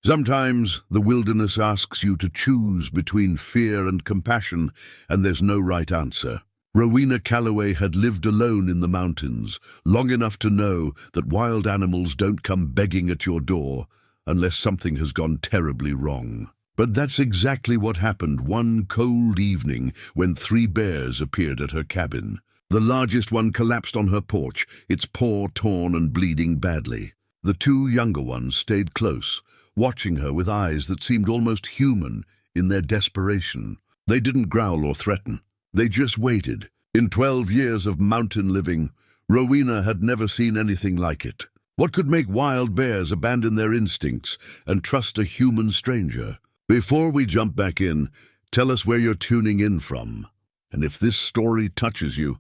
Sometimes the wilderness asks you to choose between fear and compassion, and there's no right answer. Rowena Calloway had lived alone in the mountains, long enough to know that wild animals don't come begging at your door unless something has gone terribly wrong. But that's exactly what happened one cold evening when 3 bears appeared at her cabin. The largest one collapsed on her porch, its paw torn and bleeding badly. The 2 younger ones stayed close, watching her with eyes that seemed almost human in their desperation. They didn't growl or threaten. They just waited. In 12 years of mountain living, Rowena had never seen anything like it. What could make wild bears abandon their instincts and trust a human stranger? Before we jump back in, tell us where you're tuning in from. And if this story touches you,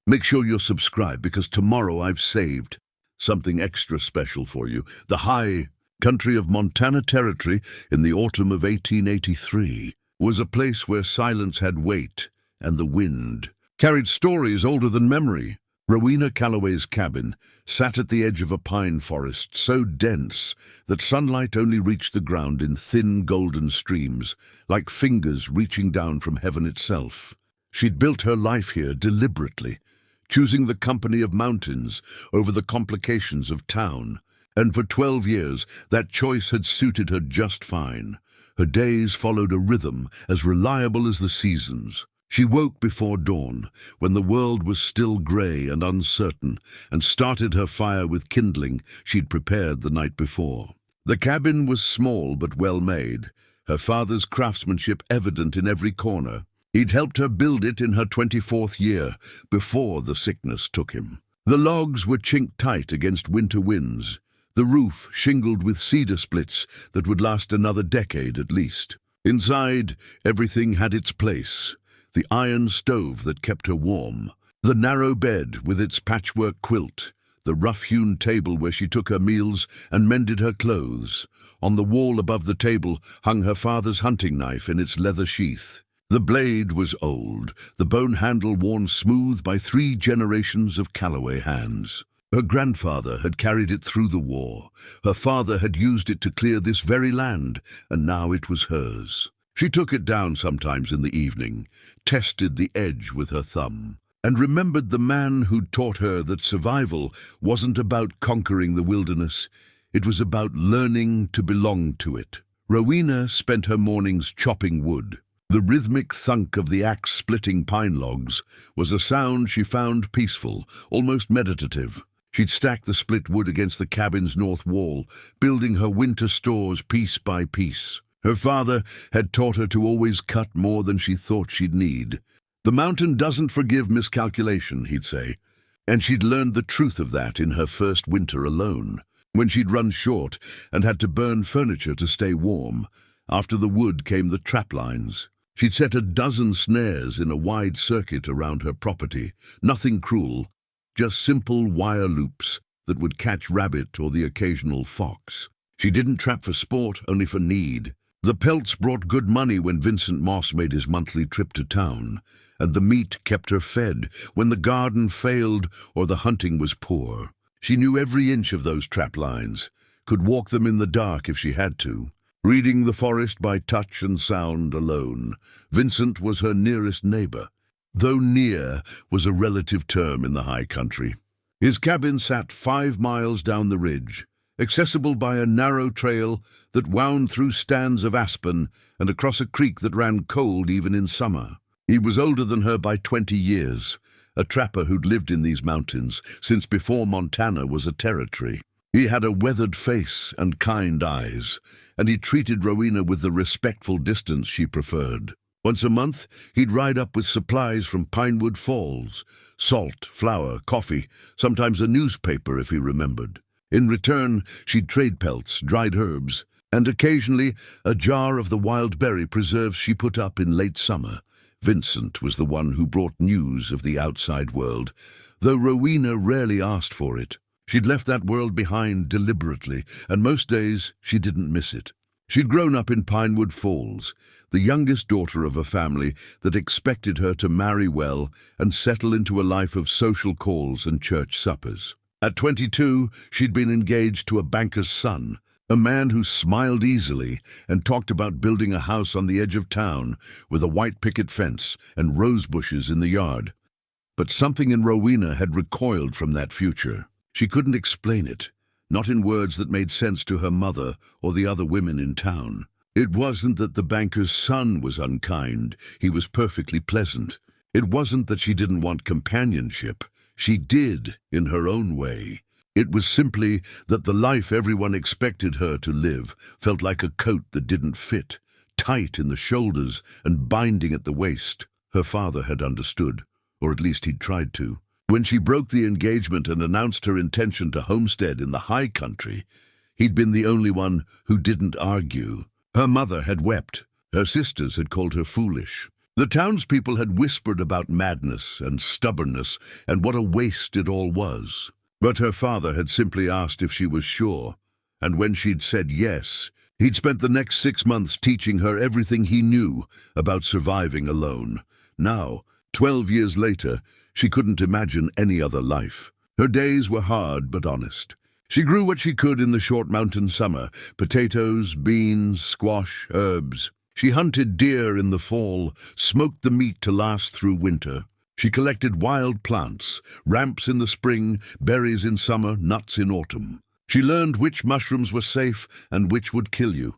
make sure you're subscribed, because tomorrow I've saved something extra special for you. The high country of Montana Territory in the autumn of 1883 was a place where silence had weight and the wind carried stories older than memory. Rowena Calloway's cabin sat at the edge of a pine forest so dense that sunlight only reached the ground in thin golden streams, like fingers reaching down from heaven itself. She'd built her life here deliberately, choosing the company of mountains over the complications of town. And for 12 years, that choice had suited her just fine. Her days followed a rhythm as reliable as the seasons. She woke before dawn, when the world was still grey and uncertain, and started her fire with kindling she'd prepared the night before. The cabin was small but well made, her father's craftsmanship evident in every corner. He'd helped her build it in her 24th year, before the sickness took him. The logs were chinked tight against winter winds, the roof shingled with cedar splits that would last another decade at least. Inside, everything had its place. The iron stove that kept her warm, the narrow bed with its patchwork quilt, the rough-hewn table where she took her meals and mended her clothes. On the wall above the table hung her father's hunting knife in its leather sheath. The blade was old, the bone handle worn smooth by 3 generations of Calloway hands. Her grandfather had carried it through the war. Her father had used it to clear this very land, and now it was hers. She took it down sometimes in the evening, tested the edge with her thumb, and remembered the man who'd taught her that survival wasn't about conquering the wilderness, it was about learning to belong to it. Rowena spent her mornings chopping wood. The rhythmic thunk of the axe-splitting pine logs was a sound she found peaceful, almost meditative. She'd stack the split wood against the cabin's north wall, building her winter stores piece by piece. Her father had taught her to always cut more than she thought she'd need. The mountain doesn't forgive miscalculation, he'd say, and she'd learned the truth of that in her first winter alone, when she'd run short and had to burn furniture to stay warm. After the wood came the trap lines. She'd set a dozen snares in a wide circuit around her property, nothing cruel, just simple wire loops that would catch rabbit or the occasional fox. She didn't trap for sport, only for need. The pelts brought good money when Vincent Moss made his monthly trip to town, and the meat kept her fed when the garden failed or the hunting was poor. She knew every inch of those trap lines, could walk them in the dark if she had to. Reading the forest by touch and sound alone, Vincent was her nearest neighbor, though near was a relative term in the high country. His cabin sat 5 miles down the ridge, accessible by a narrow trail that wound through stands of aspen and across a creek that ran cold even in summer. He was older than her by 20 years, a trapper who'd lived in these mountains since before Montana was a territory. He had a weathered face and kind eyes, and he treated Rowena with the respectful distance she preferred. Once a month, he'd ride up with supplies from Pinewood Falls, salt, flour, coffee, sometimes a newspaper if he remembered. In return, she'd trade pelts, dried herbs, and occasionally a jar of the wild berry preserves she put up in late summer. Vincent was the one who brought news of the outside world, though Rowena rarely asked for it. She'd left that world behind deliberately, and most days she didn't miss it. She'd grown up in Pinewood Falls, the youngest daughter of a family that expected her to marry well and settle into a life of social calls and church suppers. At 22, she'd been engaged to a banker's son, A man who smiled easily and talked about building a house on the edge of town with a white picket fence and rose bushes in the yard. But something in Rowena had recoiled from that future. She couldn't explain it, not in words that made sense to her mother or the other women in town. It wasn't that the banker's son was unkind. He was perfectly pleasant. It wasn't that she didn't want companionship. She did, in her own way. It was simply that the life everyone expected her to live felt like a coat that didn't fit, tight in the shoulders and binding at the waist. Her father had understood, or at least he'd tried to. When she broke the engagement and announced her intention to homestead in the high country, he'd been the only one who didn't argue. Her mother had wept. Her sisters had called her foolish. The townspeople had whispered about madness and stubbornness and what a waste it all was. But her father had simply asked if she was sure, and when she'd said yes, he'd spent the next 6 months teaching her everything he knew about surviving alone. Now, 12 years later, she couldn't imagine any other life. Her days were hard but honest. She grew what she could in the short mountain summer: potatoes, beans, squash, herbs. She hunted deer in the fall, smoked the meat to last through winter. She collected wild plants, ramps in the spring, berries in summer, nuts in autumn. She learned which mushrooms were safe and which would kill you,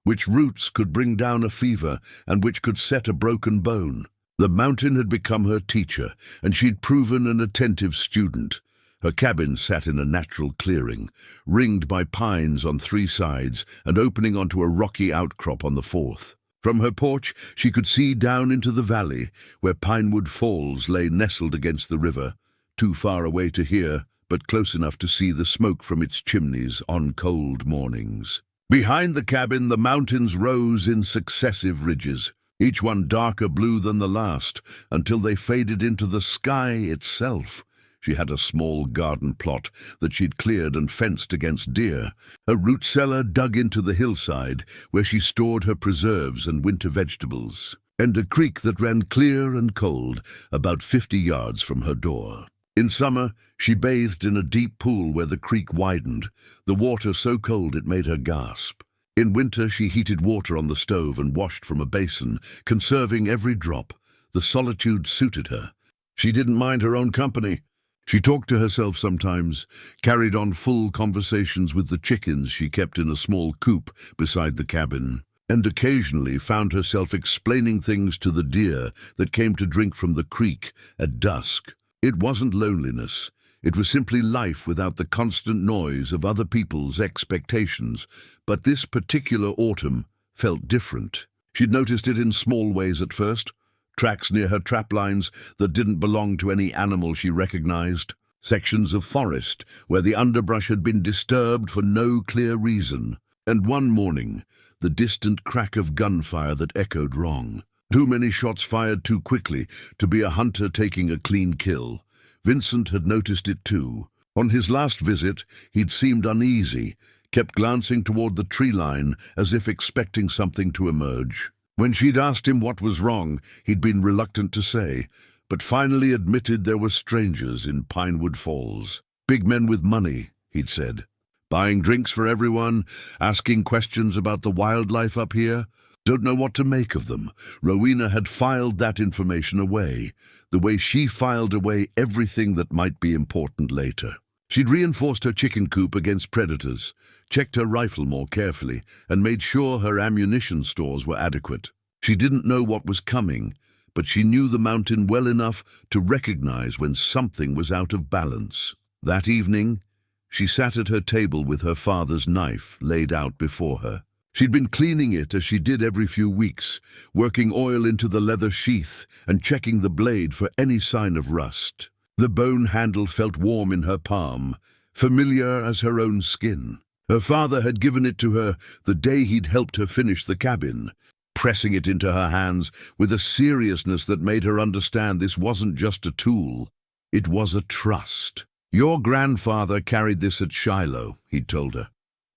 which roots could bring down a fever and which could set a broken bone. The mountain had become her teacher, and she'd proven an attentive student. Her cabin sat in a natural clearing, ringed by pines on 3 sides and opening onto a rocky outcrop on the 4th. From her porch, she could see down into the valley, where Pinewood Falls lay nestled against the river, too far away to hear, but close enough to see the smoke from its chimneys on cold mornings. Behind the cabin, the mountains rose in successive ridges, each one darker blue than the last, until they faded into the sky itself. She had a small garden plot that she'd cleared and fenced against deer, a root cellar dug into the hillside where she stored her preserves and winter vegetables, and a creek that ran clear and cold about 50 yards from her door. In summer, she bathed in a deep pool where the creek widened, the water so cold it made her gasp. In winter, she heated water on the stove and washed from a basin, conserving every drop. The solitude suited her. She didn't mind her own company. She talked to herself sometimes, carried on full conversations with the chickens she kept in a small coop beside the cabin, and occasionally found herself explaining things to the deer that came to drink from the creek at dusk. It wasn't loneliness. It was simply life without the constant noise of other people's expectations. But this particular autumn felt different. She'd noticed it in small ways at first. Tracks near her trap lines that didn't belong to any animal she recognized. Sections of forest where the underbrush had been disturbed for no clear reason. And one morning, the distant crack of gunfire that echoed wrong. Too many shots fired too quickly to be a hunter taking a clean kill. Vincent had noticed it too. On his last visit, he'd seemed uneasy, kept glancing toward the tree line as if expecting something to emerge. When she'd asked him what was wrong, he'd been reluctant to say, but finally admitted there were strangers in Pinewood Falls. Big men with money, he'd said. Buying drinks for everyone, asking questions about the wildlife up here. Don't know what to make of them. Rowena had filed that information away, the way she filed away everything that might be important later. She'd reinforced her chicken coop against predators, checked her rifle more carefully, and made sure her ammunition stores were adequate. She didn't know what was coming, but she knew the mountain well enough to recognize when something was out of balance. That evening, she sat at her table with her father's knife laid out before her. She'd been cleaning it as she did every few weeks, working oil into the leather sheath and checking the blade for any sign of rust. The bone handle felt warm in her palm, familiar as her own skin. Her father had given it to her the day he'd helped her finish the cabin, pressing it into her hands with a seriousness that made her understand this wasn't just a tool, it was a trust. "Your grandfather carried this at Shiloh," he'd told her.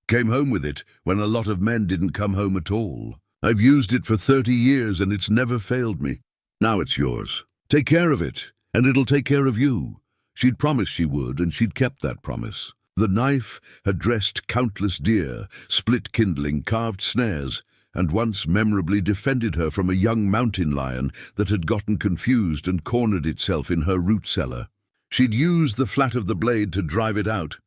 "Came home with it when a lot of men didn't come home at all. I've used it for 30 years and it's never failed me. Now it's yours. Take care of it, and it'll take care of you." She'd promised she would, and she'd kept that promise. The knife had dressed countless deer, split kindling, carved snares, and once memorably defended her from a young mountain lion that had gotten confused and cornered itself in her root cellar. She'd used the flat of the blade to drive it out,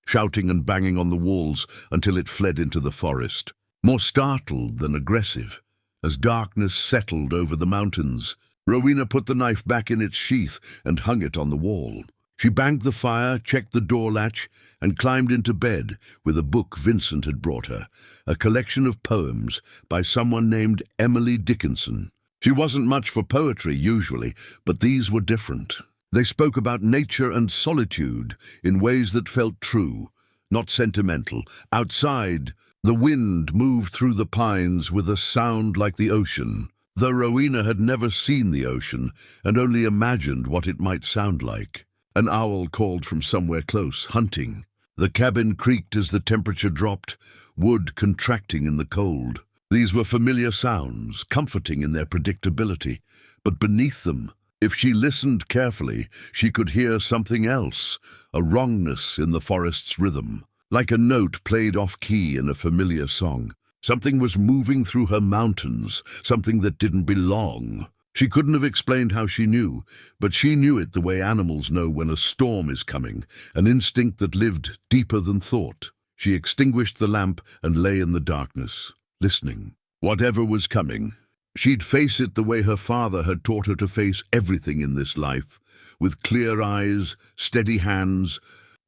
shouting and banging on the walls until it fled into the forest, more startled than aggressive. As darkness settled over the mountains, Rowena put the knife back in its sheath and hung it on the wall. She banked the fire, checked the door latch, and climbed into bed with a book Vincent had brought her, a collection of poems by someone named Emily Dickinson. She wasn't much for poetry usually, but these were different. They spoke about nature and solitude in ways that felt true, not sentimental. Outside, the wind moved through the pines with a sound like the ocean, though Rowena had never seen the ocean and only imagined what it might sound like. An owl called from somewhere close, hunting. The cabin creaked as the temperature dropped, wood contracting in the cold. These were familiar sounds, comforting in their predictability, but beneath them, if she listened carefully, she could hear something else, a wrongness in the forest's rhythm, like a note played off-key in a familiar song. Something was moving through her mountains, something that didn't belong. She couldn't have explained how she knew, but she knew it the way animals know when a storm is coming, an instinct that lived deeper than thought. She extinguished the lamp and lay in the darkness, listening. Whatever was coming, she'd face it the way her father had taught her to face everything in this life, with clear eyes, steady hands,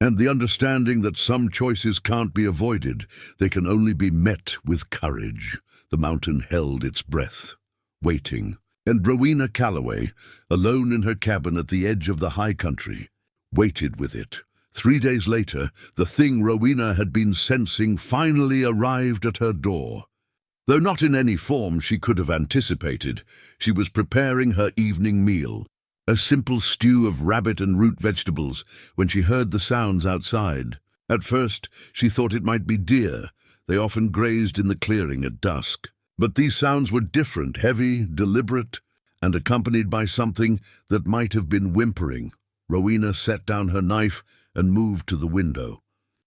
and the understanding that some choices can't be avoided, they can only be met with courage. The mountain held its breath, waiting. And Rowena Calloway, alone in her cabin at the edge of the high country, waited with it. 3 days later, the thing Rowena had been sensing finally arrived at her door. Though not in any form she could have anticipated, she was preparing her evening meal, a simple stew of rabbit and root vegetables, when she heard the sounds outside. At first, she thought it might be deer. They often grazed in the clearing at dusk. But these sounds were different, heavy, deliberate, and accompanied by something that might have been whimpering. Rowena set down her knife and moved to the window,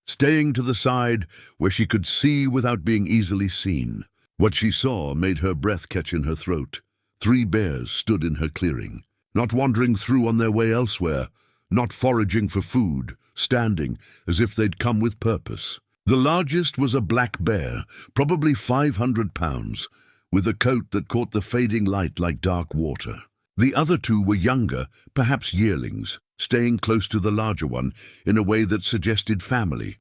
staying to the side where she could see without being easily seen. What she saw made her breath catch in her throat. 3 bears stood in her clearing, not wandering through on their way elsewhere, not foraging for food, standing as if they'd come with purpose. The largest was a black bear, probably 500 pounds, with a coat that caught the fading light like dark water. The other 2 were younger, perhaps yearlings, staying close to the larger one in a way that suggested family.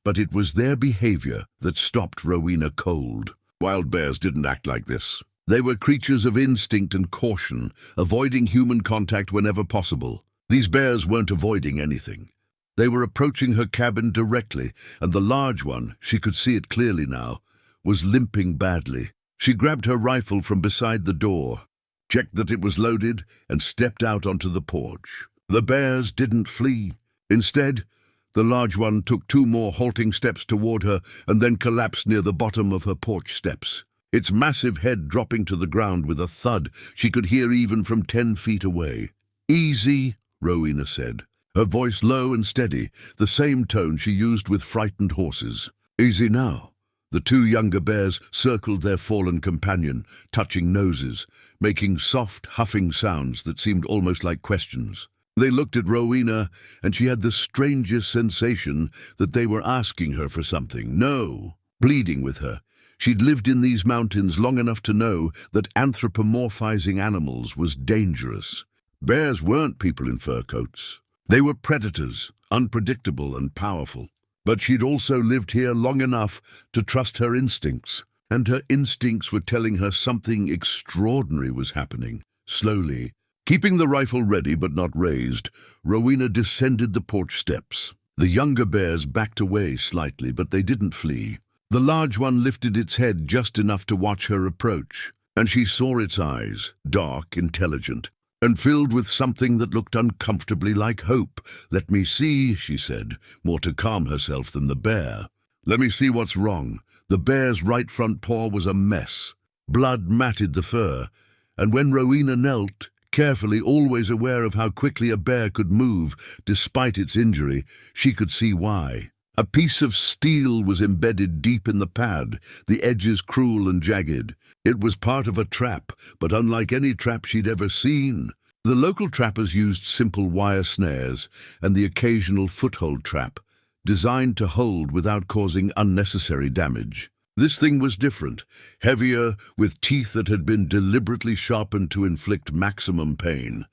But it was their behavior that stopped Rowena cold. Wild bears didn't act like this. They were creatures of instinct and caution, avoiding human contact whenever possible. These bears weren't avoiding anything. They were approaching her cabin directly, and the large one, she could see it clearly now, was limping badly. She grabbed her rifle from beside the door, checked that it was loaded, and stepped out onto the porch. The bears didn't flee. Instead, the large one took 2 more halting steps toward her and then collapsed near the bottom of her porch steps, its massive head dropping to the ground with a thud she could hear even from 10 feet away. "Easy," Rowena said, her voice low and steady, the same tone she used with frightened horses. "Easy now." The 2 younger bears circled their fallen companion, touching noses, making soft, huffing sounds that seemed almost like questions. They looked at Rowena, and she had the strangest sensation that they were asking her for something. No, pleading with her. She'd lived in these mountains long enough to know that anthropomorphizing animals was dangerous. Bears weren't people in fur coats. They were predators, unpredictable and powerful. But she'd also lived here long enough to trust her instincts, and her instincts were telling her something extraordinary was happening. Slowly, keeping the rifle ready but not raised, Rowena descended the porch steps. The younger bears backed away slightly, but they didn't flee. The large one lifted its head just enough to watch her approach, and she saw its eyes, dark, intelligent, and filled with something that looked uncomfortably like hope. "Let me see," she said, more to calm herself than the bear. "Let me see what's wrong." The bear's right front paw was a mess. Blood matted the fur, and when Rowena knelt, carefully, always aware of how quickly a bear could move despite its injury, she could see why. A piece of steel was embedded deep in the pad, the edges cruel and jagged. It was part of a trap, but unlike any trap she'd ever seen. The local trappers used simple wire snares and the occasional foothold trap, designed to hold without causing unnecessary damage. This thing was different, heavier, with teeth that had been deliberately sharpened to inflict maximum pain.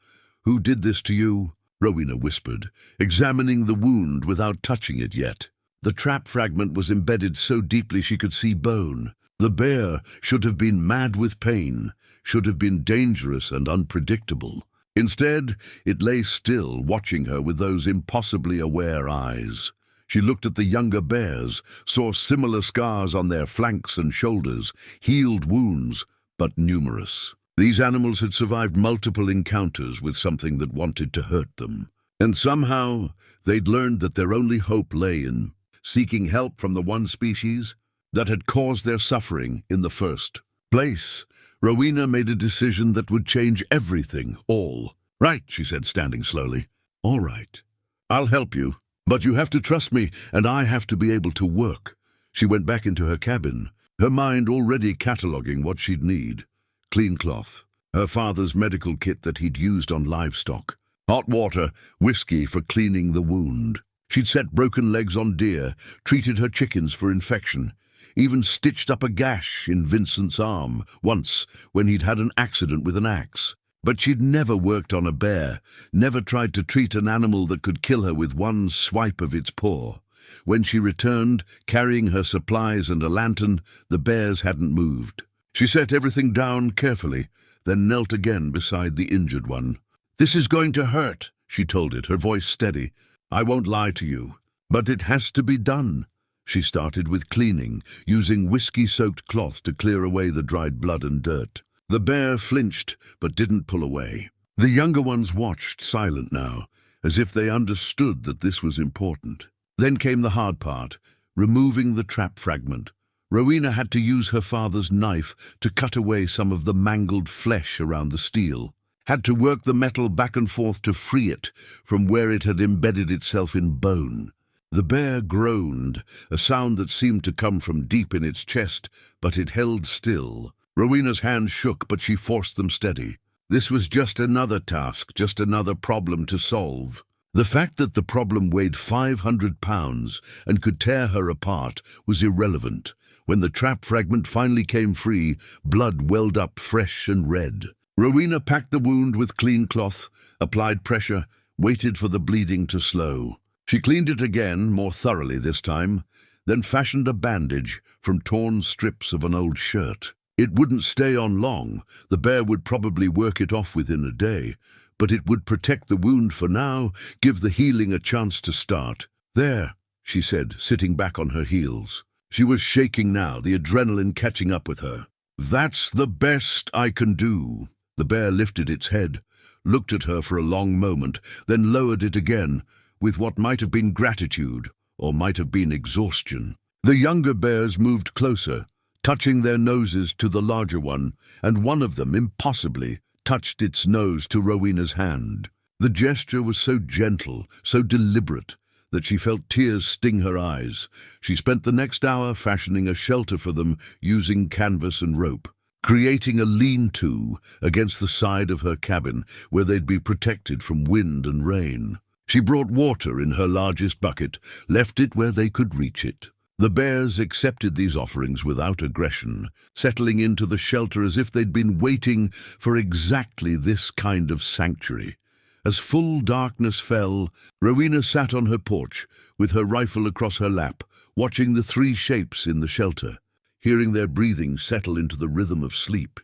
"Who did this to you?" Rowena whispered, examining the wound without touching it yet. The trap fragment was embedded so deeply she could see bone. The bear should have been mad with pain, should have been dangerous and unpredictable. Instead, it lay still, watching her with those impossibly aware eyes. She looked at the younger bears, saw similar scars on their flanks and shoulders, healed wounds, but numerous. These animals had survived multiple encounters with something that wanted to hurt them. And somehow, they'd learned that their only hope lay in seeking help from the one species that had caused their suffering in the first place. Rowena made a decision that would change everything, all. "Right," she said, standing slowly. "All right. I'll help you. But you have to trust me, and I have to be able to work." She went back into her cabin, her mind already cataloguing what she'd need. Clean cloth, her father's medical kit that he'd used on livestock, hot water, whiskey for cleaning the wound. She'd set broken legs on deer, treated her chickens for infection, even stitched up a gash in Vincent's arm once when he'd had an accident with an axe. But she'd never worked on a bear, never tried to treat an animal that could kill her with one swipe of its paw. When she returned, carrying her supplies and a lantern, the bears hadn't moved. She set everything down carefully, then knelt again beside the injured one. "This is going to hurt," she told it, her voice steady. "I won't lie to you, but it has to be done." She started with cleaning, using whiskey-soaked cloth to clear away the dried blood and dirt. The bear flinched, but didn't pull away. The younger ones watched, silent now, as if they understood that this was important. Then came the hard part, removing the trap fragment. Rowena had to use her father's knife to cut away some of the mangled flesh around the steel, had to work the metal back and forth to free it from where it had embedded itself in bone. The bear groaned, a sound that seemed to come from deep in its chest, but it held still. Rowena's hands shook, but she forced them steady. This was just another task, just another problem to solve. The fact that the problem weighed 500 pounds and could tear her apart was irrelevant. When the trap fragment finally came free, blood welled up fresh and red. Rowena packed the wound with clean cloth, applied pressure, waited for the bleeding to slow. She cleaned it again, more thoroughly this time, then fashioned a bandage from torn strips of an old shirt. It wouldn't stay on long. The bear would probably work it off within a day, but it would protect the wound for now, give the healing a chance to start. "There," she said, sitting back on her heels. She was shaking now, the adrenaline catching up with her. "That's the best I can do." The bear lifted its head, looked at her for a long moment, then lowered it again, with what might have been gratitude, or might have been exhaustion. The younger bears moved closer, touching their noses to the larger one, and one of them, impossibly, touched its nose to Rowena's hand. The gesture was so gentle, so deliberate, that she felt tears sting her eyes. She spent the next hour fashioning a shelter for them using canvas and rope, creating a lean-to against the side of her cabin where they'd be protected from wind and rain. She brought water in her largest bucket, left it where they could reach it. The bears accepted these offerings without aggression, settling into the shelter as if they'd been waiting for exactly this kind of sanctuary. As full darkness fell, Rowena sat on her porch, with her rifle across her lap, watching the three shapes in the shelter, hearing their breathing settle into the rhythm of sleep.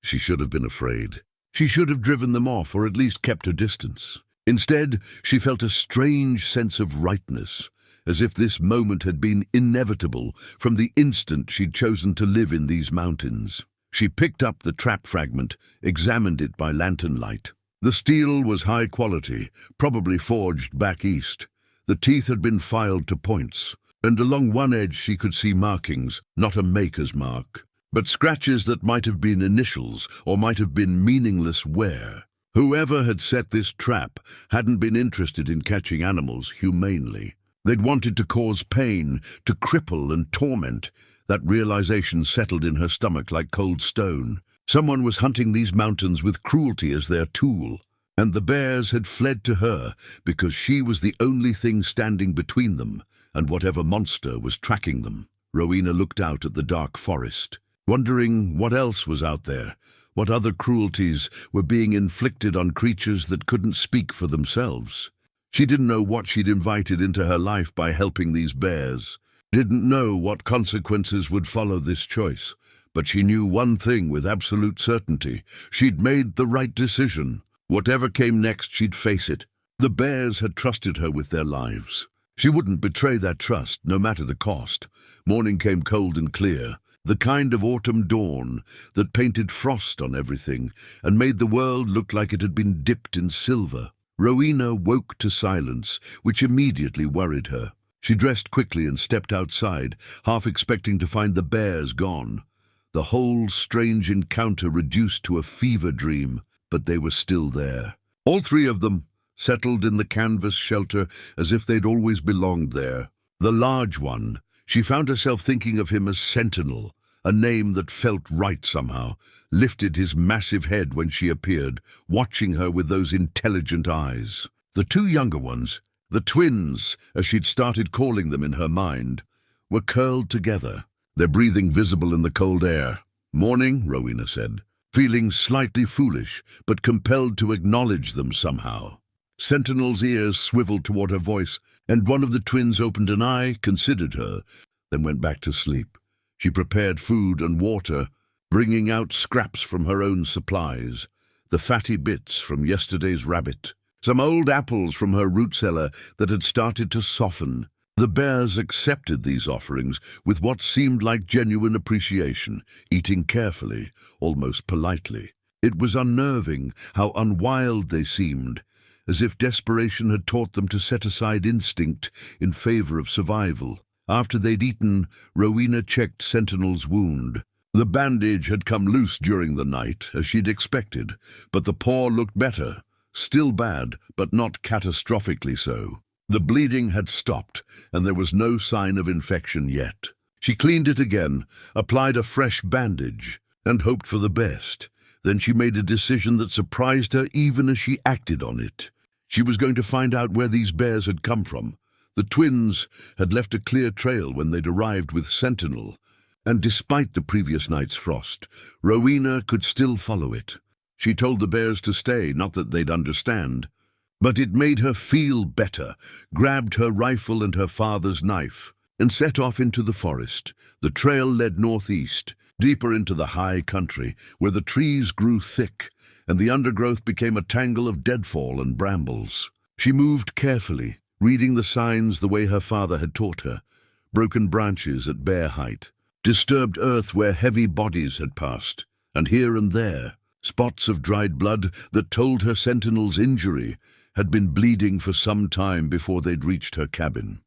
She should have been afraid. She should have driven them off, or at least kept her distance. Instead, she felt a strange sense of rightness, as if this moment had been inevitable from the instant she'd chosen to live in these mountains. She picked up the trap fragment, examined it by lantern light. The steel was high quality, probably forged back east. The teeth had been filed to points, and along one edge she could see markings, not a maker's mark, but scratches that might have been initials or might have been meaningless wear. Whoever had set this trap hadn't been interested in catching animals humanely. They'd wanted to cause pain, to cripple and torment. That realization settled in her stomach like cold stone. Someone was hunting these mountains with cruelty as their tool, and the bears had fled to her because she was the only thing standing between them and whatever monster was tracking them. Rowena looked out at the dark forest, wondering what else was out there, what other cruelties were being inflicted on creatures that couldn't speak for themselves. She didn't know what she'd invited into her life by helping these bears, didn't know what consequences would follow this choice, but she knew one thing with absolute certainty. She'd made the right decision. Whatever came next, she'd face it. The bears had trusted her with their lives. She wouldn't betray that trust, no matter the cost. Morning came cold and clear, the kind of autumn dawn that painted frost on everything and made the world look like it had been dipped in silver. Rowena woke to silence, which immediately worried her. She dressed quickly and stepped outside, half expecting to find the bears gone. The whole strange encounter reduced to a fever dream, but they were still there. All three of them, settled in the canvas shelter as if they'd always belonged there. The large one, she found herself thinking of him as Sentinel, a name that felt right somehow, lifted his massive head when she appeared, watching her with those intelligent eyes. The two younger ones, the twins, as she'd started calling them in her mind, were curled together, their breathing visible in the cold air. "Morning," Rowena said, feeling slightly foolish, but compelled to acknowledge them somehow. Sentinel's ears swiveled toward her voice, and one of the twins opened an eye, considered her, then went back to sleep. She prepared food and water, bringing out scraps from her own supplies, the fatty bits from yesterday's rabbit, some old apples from her root cellar that had started to soften. The bears accepted these offerings with what seemed like genuine appreciation, eating carefully, almost politely. It was unnerving how unwild they seemed, as if desperation had taught them to set aside instinct in favor of survival. After they'd eaten, Rowena checked Sentinel's wound. The bandage had come loose during the night, as she'd expected, but the paw looked better. Still bad, but not catastrophically so. The bleeding had stopped, and there was no sign of infection yet. She cleaned it again, applied a fresh bandage, and hoped for the best. Then she made a decision that surprised her even as she acted on it. She was going to find out where these bears had come from. The twins had left a clear trail when they'd arrived with Sentinel, and despite the previous night's frost, Rowena could still follow it. She told the bears to stay, not that they'd understand. But it made her feel better, grabbed her rifle and her father's knife, and set off into the forest. The trail led northeast, deeper into the high country, where the trees grew thick, and the undergrowth became a tangle of deadfall and brambles. She moved carefully, reading the signs the way her father had taught her. Broken branches at bare height, disturbed earth where heavy bodies had passed, and here and there, spots of dried blood that told her Sentinel's injury had been bleeding for some time before they'd reached her cabin.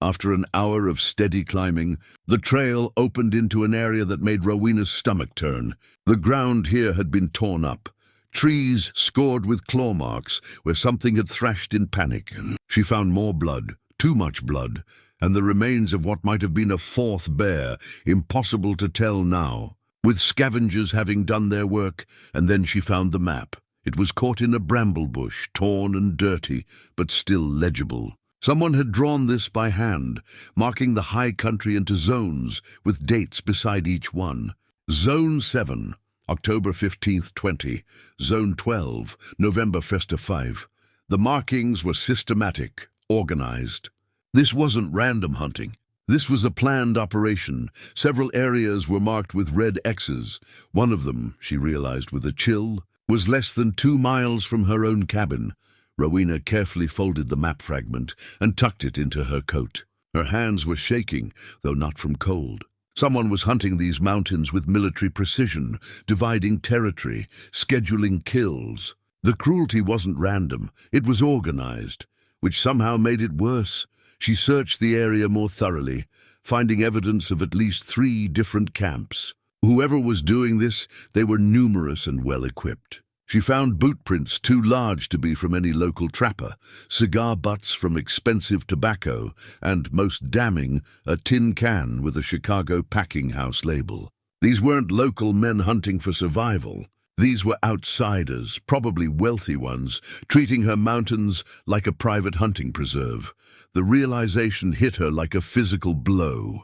After an hour of steady climbing, the trail opened into an area that made Rowena's stomach turn. The ground here had been torn up, trees scored with claw marks where something had thrashed in panic. She found more blood, too much blood, and the remains of what might have been a fourth bear, impossible to tell now, with scavengers having done their work. And then she found the map. It was caught in a bramble bush, torn and dirty, but still legible. Someone had drawn this by hand, marking the high country into zones with dates beside each one. Zone 7, October 15th, 20. Zone 12, November 1st, 5. The markings were systematic, organized. This wasn't random hunting. This was a planned operation. Several areas were marked with red X's. One of them, she realized with a chill, was less than 2 miles from her own cabin. Rowena carefully folded the map fragment and tucked it into her coat. Her hands were shaking, though not from cold. Someone was hunting these mountains with military precision, dividing territory, scheduling kills. The cruelty wasn't random, it was organized, which somehow made it worse. She searched the area more thoroughly, finding evidence of at least 3 different camps. Whoever was doing this, they were numerous and well-equipped. She found boot prints too large to be from any local trapper, cigar butts from expensive tobacco, and, most damning, a tin can with a Chicago packing house label. These weren't local men hunting for survival. These were outsiders, probably wealthy ones, treating her mountains like a private hunting preserve. The realization hit her like a physical blow.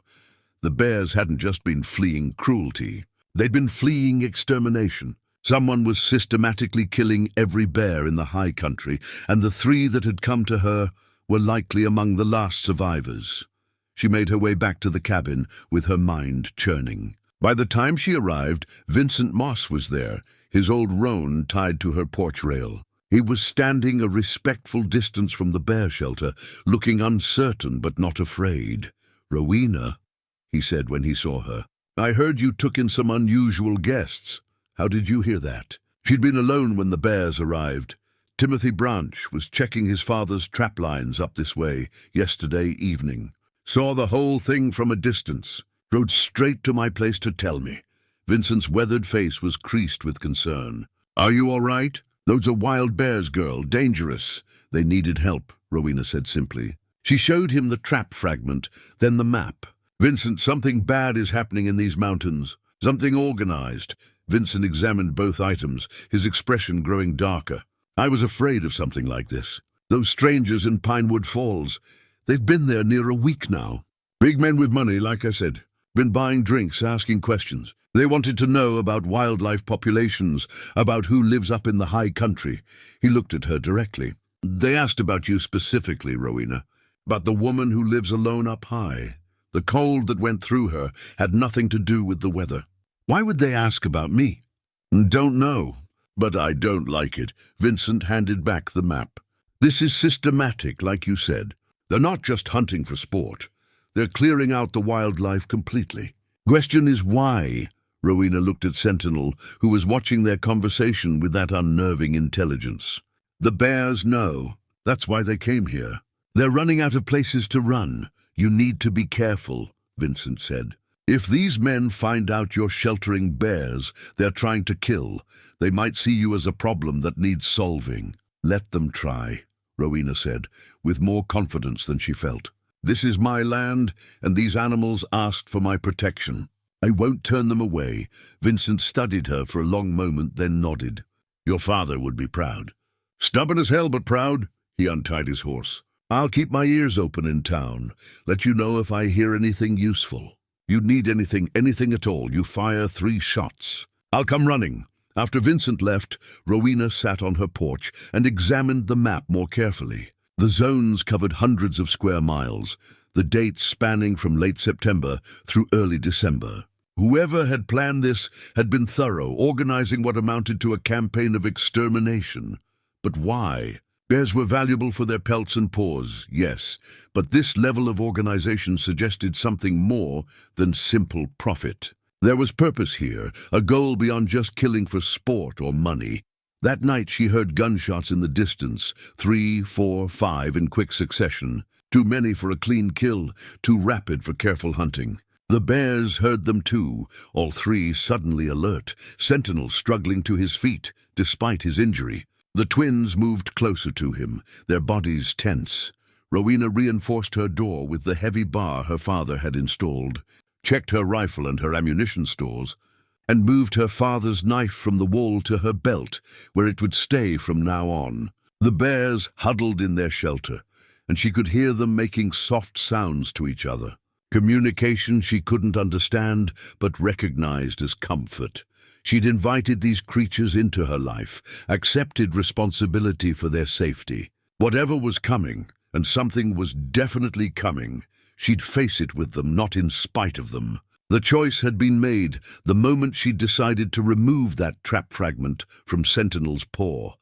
The bears hadn't just been fleeing cruelty. They'd been fleeing extermination. Someone was systematically killing every bear in the high country, and the three that had come to her were likely among the last survivors. She made her way back to the cabin with her mind churning. By the time she arrived, Vincent Moss was there, his old roan tied to her porch rail. He was standing a respectful distance from the bear shelter, looking uncertain but not afraid. "Rowena," he said when he saw her, "I heard you took in some unusual guests. How did you hear that?" She'd been alone when the bears arrived. Timothy Branch was checking his father's trap lines up this way yesterday evening. Saw the whole thing from a distance. Rode straight to my place to tell me. Vincent's weathered face was creased with concern. "Are you all right? Those are wild bears, girl. Dangerous." "They needed help," Rowena said simply. She showed him the trap fragment, then the map. "Vincent, something bad is happening in these mountains. Something organized." Vincent examined both items, his expression growing darker. "I was afraid of something like this. Those strangers in Pinewood Falls, they've been there near a week now. Big men with money, like I said. Been buying drinks, asking questions. They wanted to know about wildlife populations, about who lives up in the high country." He looked at her directly. "They asked about you specifically, Rowena, about the woman who lives alone up high. The cold that went through her had nothing to do with the weather." "Why would they ask about me?" "Don't know, but I don't like it." Vincent handed back the map. "This is systematic, like you said. They're not just hunting for sport. They're clearing out the wildlife completely. Question is why?" Rowena looked at Sentinel, who was watching their conversation with that unnerving intelligence. "The bears know. That's why they came here. They're running out of places to run. You need to be careful," Vincent said. "If these men find out you're sheltering bears they're trying to kill, they might see you as a problem that needs solving." "Let them try," Rowena said, with more confidence than she felt. "This is my land, and these animals asked for my protection. I won't turn them away." Vincent studied her for a long moment, then nodded. "Your father would be proud." "Stubborn as hell, but proud." He untied his horse. "I'll keep my ears open in town. Let you know if I hear anything useful. You need anything at all, you fire 3 shots. I'll come running." After Vincent left, Rowena sat on her porch and examined the map more carefully. The zones covered hundreds of square miles, the dates spanning from late September through early December. Whoever had planned this had been thorough, organizing what amounted to a campaign of extermination. But why? Bears were valuable for their pelts and paws, yes, but this level of organization suggested something more than simple profit. There was purpose here, a goal beyond just killing for sport or money. That night she heard gunshots in the distance, 3, 4, 5 in quick succession. Too many for a clean kill, too rapid for careful hunting. The bears heard them too, all 3 suddenly alert, Sentinel struggling to his feet, despite his injury. The twins moved closer to him, their bodies tense. Rowena reinforced her door with the heavy bar her father had installed, checked her rifle and her ammunition stores, and moved her father's knife from the wall to her belt, where it would stay from now on. The bears huddled in their shelter, and she could hear them making soft sounds to each other. Communication she couldn't understand, but recognized as comfort. She'd invited these creatures into her life, accepted responsibility for their safety. Whatever was coming, and something was definitely coming, she'd face it with them, not in spite of them. The choice had been made the moment she decided to remove that trap fragment from Sentinel's paw.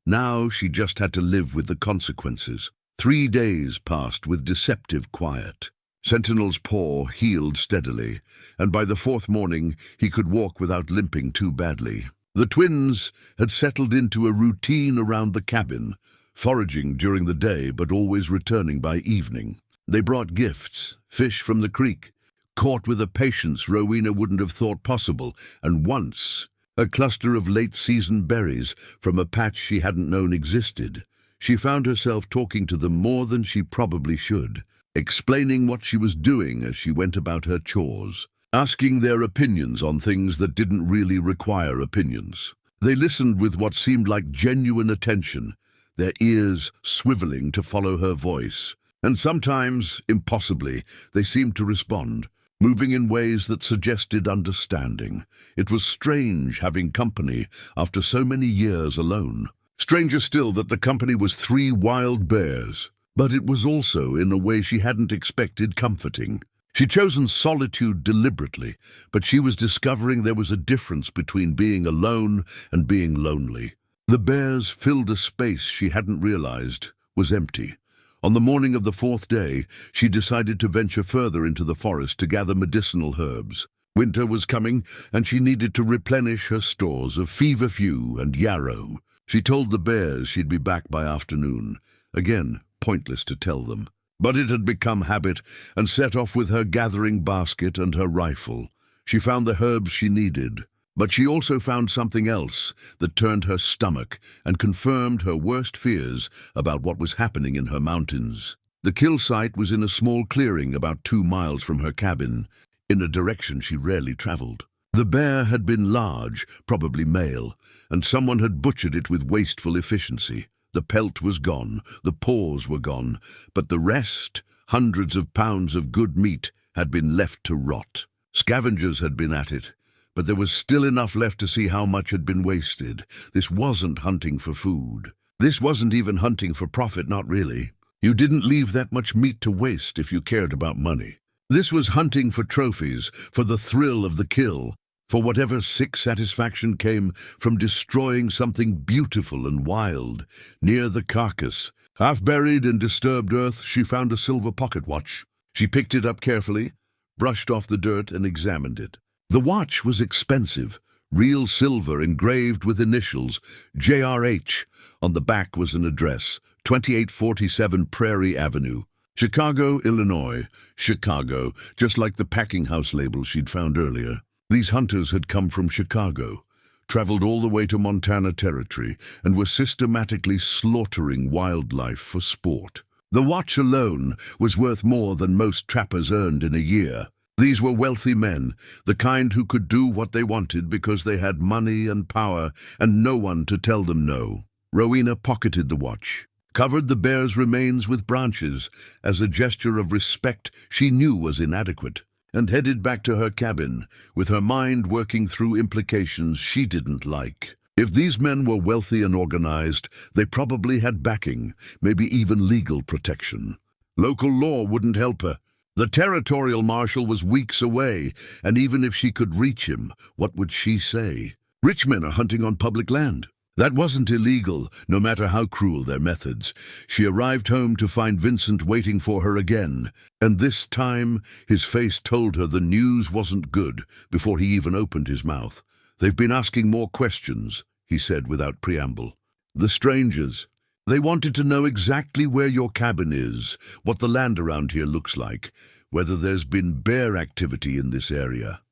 Now she just had to live with the consequences. 3 days passed with deceptive quiet. Sentinel's paw healed steadily, and by the 4th morning he could walk without limping too badly. The twins had settled into a routine around the cabin, foraging during the day but always returning by evening. They brought gifts, fish from the creek, caught with a patience Rowena wouldn't have thought possible, and once a cluster of late-season berries from a patch she hadn't known existed. She found herself talking to them more than she probably should, explaining what she was doing as she went about her chores, asking their opinions on things that didn't really require opinions. They listened with what seemed like genuine attention, their ears swiveling to follow her voice. And sometimes, impossibly, they seemed to respond, moving in ways that suggested understanding. It was strange having company after so many years alone. Stranger still that the company was 3 wild bears. But it was also, in a way she hadn't expected, comforting. She'd chosen solitude deliberately, but she was discovering there was a difference between being alone and being lonely. The bears filled a space she hadn't realized was empty. On the morning of the 4th day, she decided to venture further into the forest to gather medicinal herbs. Winter was coming, and she needed to replenish her stores of feverfew and yarrow. She told the bears she'd be back by afternoon. Again, pointless to tell them. But it had become habit, and set off with her gathering basket and her rifle. She found the herbs she needed. But she also found something else that turned her stomach and confirmed her worst fears about what was happening in her mountains. The kill site was in a small clearing about 2 miles from her cabin, in a direction she rarely traveled. The bear had been large, probably male, and someone had butchered it with wasteful efficiency. The pelt was gone, the paws were gone, but the rest, hundreds of pounds of good meat, had been left to rot. Scavengers had been at it, but there was still enough left to see how much had been wasted. This wasn't hunting for food. This wasn't even hunting for profit, not really. You didn't leave that much meat to waste if you cared about money. This was hunting for trophies, for the thrill of the kill, for whatever sick satisfaction came from destroying something beautiful and wild. Near the carcass, half buried in disturbed earth, she found a silver pocket watch. She picked it up carefully, brushed off the dirt, and examined it. The watch was expensive, real silver engraved with initials, JRH. On the back was an address, 2847 Prairie Avenue, Chicago, Illinois. Chicago, just like the packing house label she'd found earlier. These hunters had come from Chicago, traveled all the way to Montana Territory, and were systematically slaughtering wildlife for sport. The watch alone was worth more than most trappers earned in a year. These were wealthy men, the kind who could do what they wanted because they had money and power and no one to tell them no. Rowena pocketed the watch, covered the bear's remains with branches as a gesture of respect she knew was inadequate, and headed back to her cabin, with her mind working through implications she didn't like. If these men were wealthy and organized, they probably had backing, maybe even legal protection. Local law wouldn't help her. The territorial marshal was weeks away, and even if she could reach him, what would she say? Rich men are hunting on public land. That wasn't illegal, no matter how cruel their methods. She arrived home to find Vincent waiting for her again, and this time his face told her the news wasn't good before he even opened his mouth. "They've been asking more questions," he said without preamble. "The strangers. They wanted to know exactly where your cabin is, what the land around here looks like, whether there's been bear activity in this area."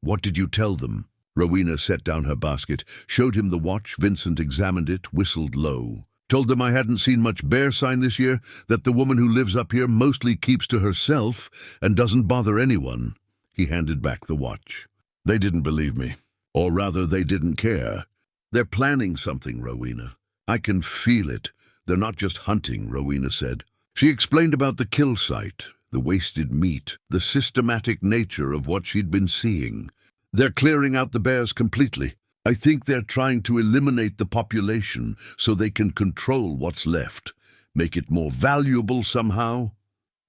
"What did you tell them?" Rowena set down her basket, showed him the watch. Vincent examined it, whistled low. "Told them I hadn't seen much bear sign this year, that the woman who lives up here mostly keeps to herself and doesn't bother anyone." He handed back the watch. "They didn't believe me. Or rather, they didn't care. They're planning something, Rowena. I can feel it. They're not just hunting," Rowena said. She explained about the kill site, the wasted meat, the systematic nature of what she'd been seeing. "They're clearing out the bears completely. I think they're trying to eliminate the population so they can control what's left, make it more valuable somehow."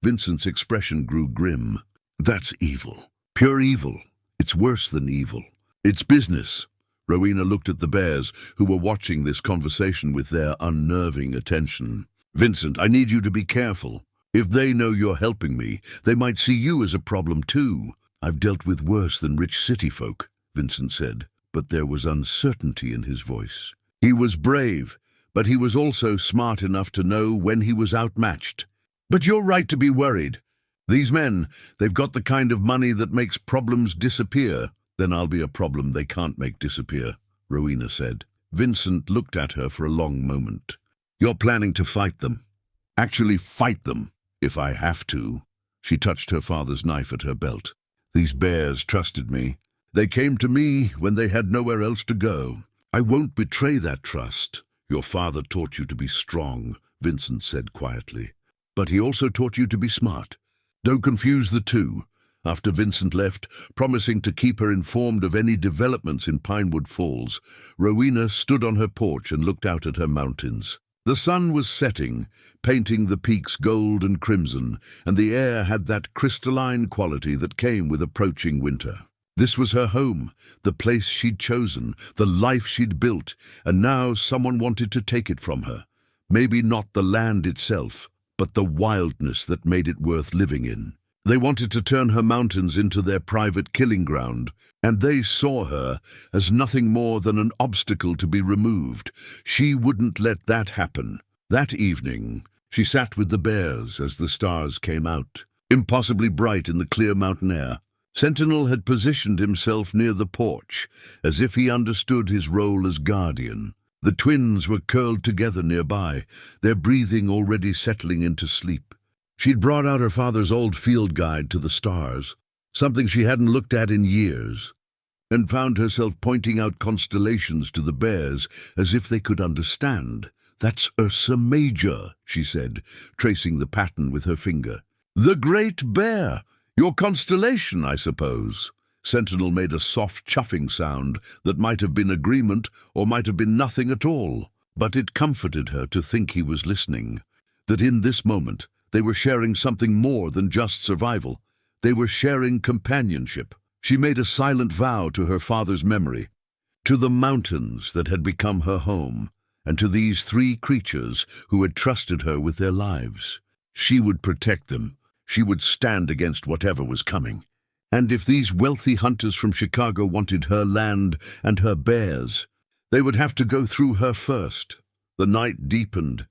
Vincent's expression grew grim. "That's evil. Pure evil. It's worse than evil. It's business." Rowena looked at the bears, who were watching this conversation with their unnerving attention. "Vincent, I need you to be careful. If they know you're helping me, they might see you as a problem too." "I've dealt with worse than rich city folk," Vincent said, but there was uncertainty in his voice. He was brave, but he was also smart enough to know when he was outmatched. "But you're right to be worried. These men, they've got the kind of money that makes problems disappear. Then I'll be a problem they can't make disappear, Rowena said. Vincent looked at her for a long moment. You're planning to fight them. Actually fight them, if I have to. She touched her father's knife at her belt. These bears trusted me. They came to me when they had nowhere else to go. I won't betray that trust. Your father taught you to be strong, Vincent said quietly. But he also taught you to be smart. Don't confuse the two. After Vincent left, promising to keep her informed of any developments in Pinewood Falls, Rowena stood on her porch and looked out at her mountains. The sun was setting, painting the peaks gold and crimson, and the air had that crystalline quality that came with approaching winter. This was her home, the place she'd chosen, the life she'd built, and now someone wanted to take it from her. Maybe not the land itself, but the wildness that made it worth living in. They wanted to turn her mountains into their private killing ground, and they saw her as nothing more than an obstacle to be removed. She wouldn't let that happen. That evening, she sat with the bears as the stars came out, impossibly bright in the clear mountain air. Sentinel had positioned himself near the porch, as if he understood his role as guardian. The twins were curled together nearby, their breathing already settling into sleep. She'd brought out her father's old field guide to the stars, something she hadn't looked at in years, and found herself pointing out constellations to the bears as if they could understand. That's Ursa Major, she said, tracing the pattern with her finger. The Great Bear! Your constellation, I suppose. Sentinel made a soft chuffing sound that might have been agreement or might have been nothing at all, but it comforted her to think he was listening, that in this moment they were sharing something more than just survival. They were sharing companionship. She made a silent vow to her father's memory, to the mountains that had become her home, and to these three creatures who had trusted her with their lives. She would protect them. She would stand against whatever was coming. And if these wealthy hunters from Chicago wanted her land and her bears, they would have to go through her first. The night deepened,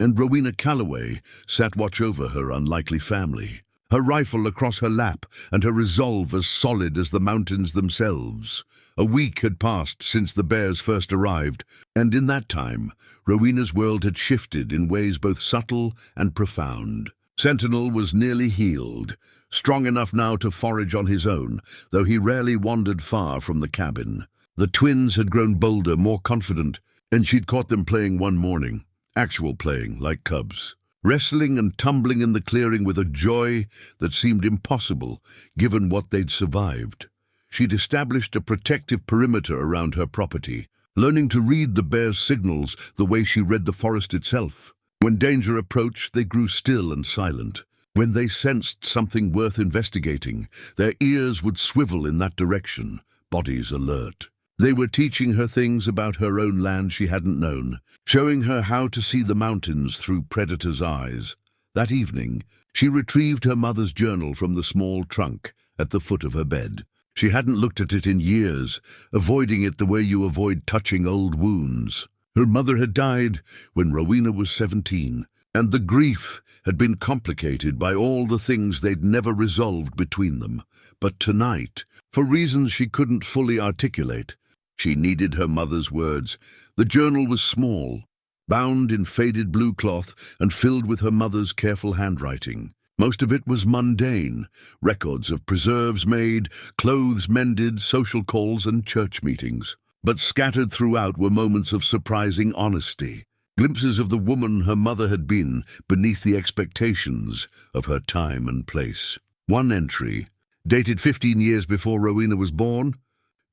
and Rowena Calloway sat watch over her unlikely family, her rifle across her lap and her resolve as solid as the mountains themselves. A week had passed since the bears first arrived, and in that time, Rowena's world had shifted in ways both subtle and profound. Sentinel was nearly healed, strong enough now to forage on his own, though he rarely wandered far from the cabin. The twins had grown bolder, more confident, and she'd caught them playing one morning. Actual playing, like cubs. Wrestling and tumbling in the clearing with a joy that seemed impossible, given what they'd survived. She'd established a protective perimeter around her property, learning to read the bears' signals the way she read the forest itself. When danger approached, they grew still and silent. When they sensed something worth investigating, their ears would swivel in that direction, bodies alert. They were teaching her things about her own land she hadn't known, showing her how to see the mountains through predators' eyes. That evening, she retrieved her mother's journal from the small trunk at the foot of her bed. She hadn't looked at it in years, avoiding it the way you avoid touching old wounds. Her mother had died when Rowena was 17, and the grief had been complicated by all the things they'd never resolved between them. But tonight, for reasons she couldn't fully articulate, she needed her mother's words. The journal was small, bound in faded blue cloth and filled with her mother's careful handwriting. Most of it was mundane, records of preserves made, clothes mended, social calls and church meetings. But scattered throughout were moments of surprising honesty, glimpses of the woman her mother had been beneath the expectations of her time and place. One entry, dated 15 years before Rowena was born,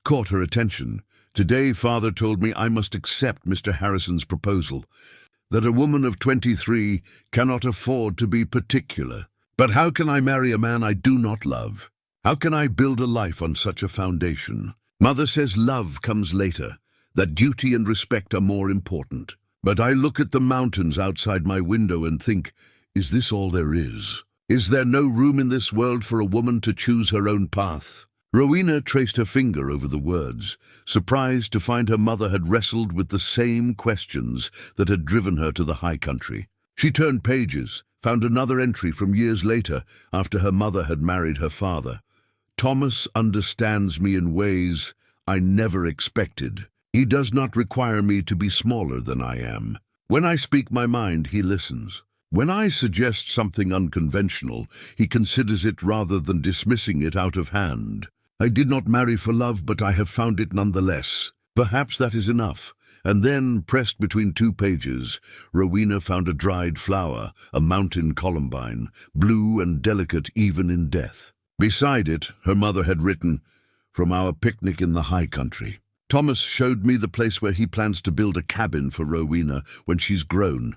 caught her attention. Today, Father told me I must accept Mr. Harrison's proposal, that a woman of 23 cannot afford to be particular. But how can I marry a man I do not love? How can I build a life on such a foundation? Mother says love comes later, that duty and respect are more important. But I look at the mountains outside my window and think, is this all there is? Is there no room in this world for a woman to choose her own path? Rowena traced her finger over the words, surprised to find her mother had wrestled with the same questions that had driven her to the high country. She turned pages, found another entry from years later, after her mother had married her father. Thomas understands me in ways I never expected. He does not require me to be smaller than I am. When I speak my mind, he listens. When I suggest something unconventional, he considers it rather than dismissing it out of hand. I did not marry for love, but I have found it nonetheless. Perhaps that is enough. And then, pressed between 2 pages, Rowena found a dried flower, a mountain columbine, blue and delicate even in death. Beside it, her mother had written, "From our picnic in the high country." Thomas showed me the place where he plans to build a cabin for Rowena when she's grown,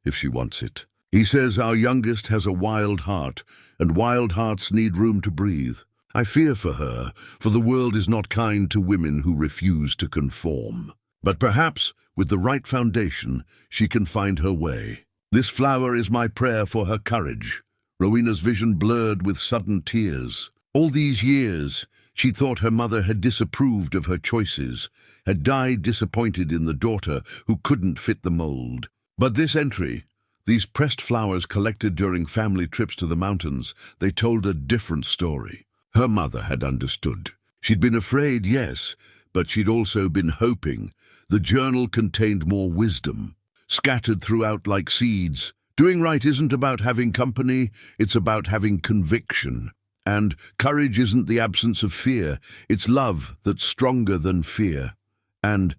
if she wants it. He says our youngest has a wild heart, and wild hearts need room to breathe. I fear for her, for the world is not kind to women who refuse to conform. But perhaps, with the right foundation, she can find her way. This flower is my prayer for her courage. Rowena's vision blurred with sudden tears. All these years, she thought her mother had disapproved of her choices, had died disappointed in the daughter who couldn't fit the mold. But this entry, these pressed flowers collected during family trips to the mountains, they told a different story. Her mother had understood. She'd been afraid, yes, but she'd also been hoping. The journal contained more wisdom, scattered throughout like seeds. Doing right isn't about having company, it's about having conviction. And courage isn't the absence of fear, it's love that's stronger than fear. And,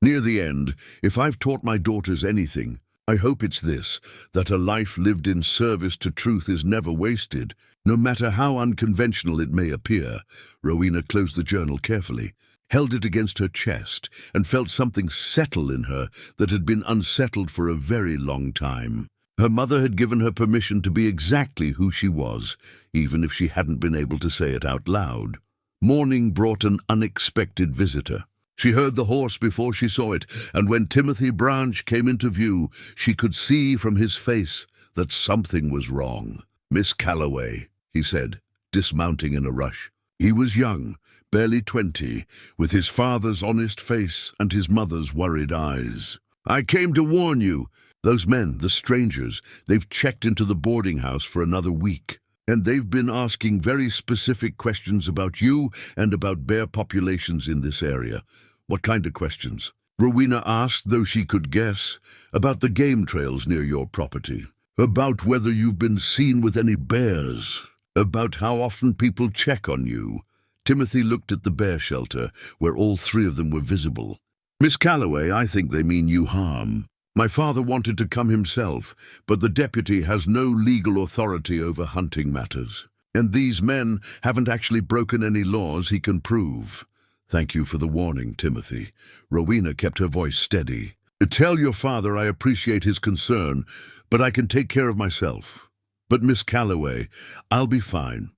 near the end, if I've taught my daughters anything, I hope it's this, that a life lived in service to truth is never wasted, no matter how unconventional it may appear. Rowena closed the journal carefully, held it against her chest, and felt something settle in her that had been unsettled for a very long time. Her mother had given her permission to be exactly who she was, even if she hadn't been able to say it out loud. Morning brought an unexpected visitor. She heard the horse before she saw it, and when Timothy Branch came into view, she could see from his face that something was wrong. "Miss Calloway," he said, dismounting in a rush. He was young, barely 20, with his father's honest face and his mother's worried eyes. "I came to warn you. Those men, the strangers, they've checked into the boarding house for another week. And they've been asking very specific questions about you and about bear populations in this area." "What kind of questions?" Rowena asked, though she could guess. "About the game trails near your property. About whether you've been seen with any bears. About how often people check on you." Timothy looked at the bear shelter, where all 3 of them were visible. "Miss Calloway, I think they mean you harm. My father wanted to come himself, but the deputy has no legal authority over hunting matters. And these men haven't actually broken any laws he can prove." "Thank you for the warning, Timothy." Rowena kept her voice steady. "Tell your father I appreciate his concern, but I can take care of myself. But Miss Calloway, I'll be fine."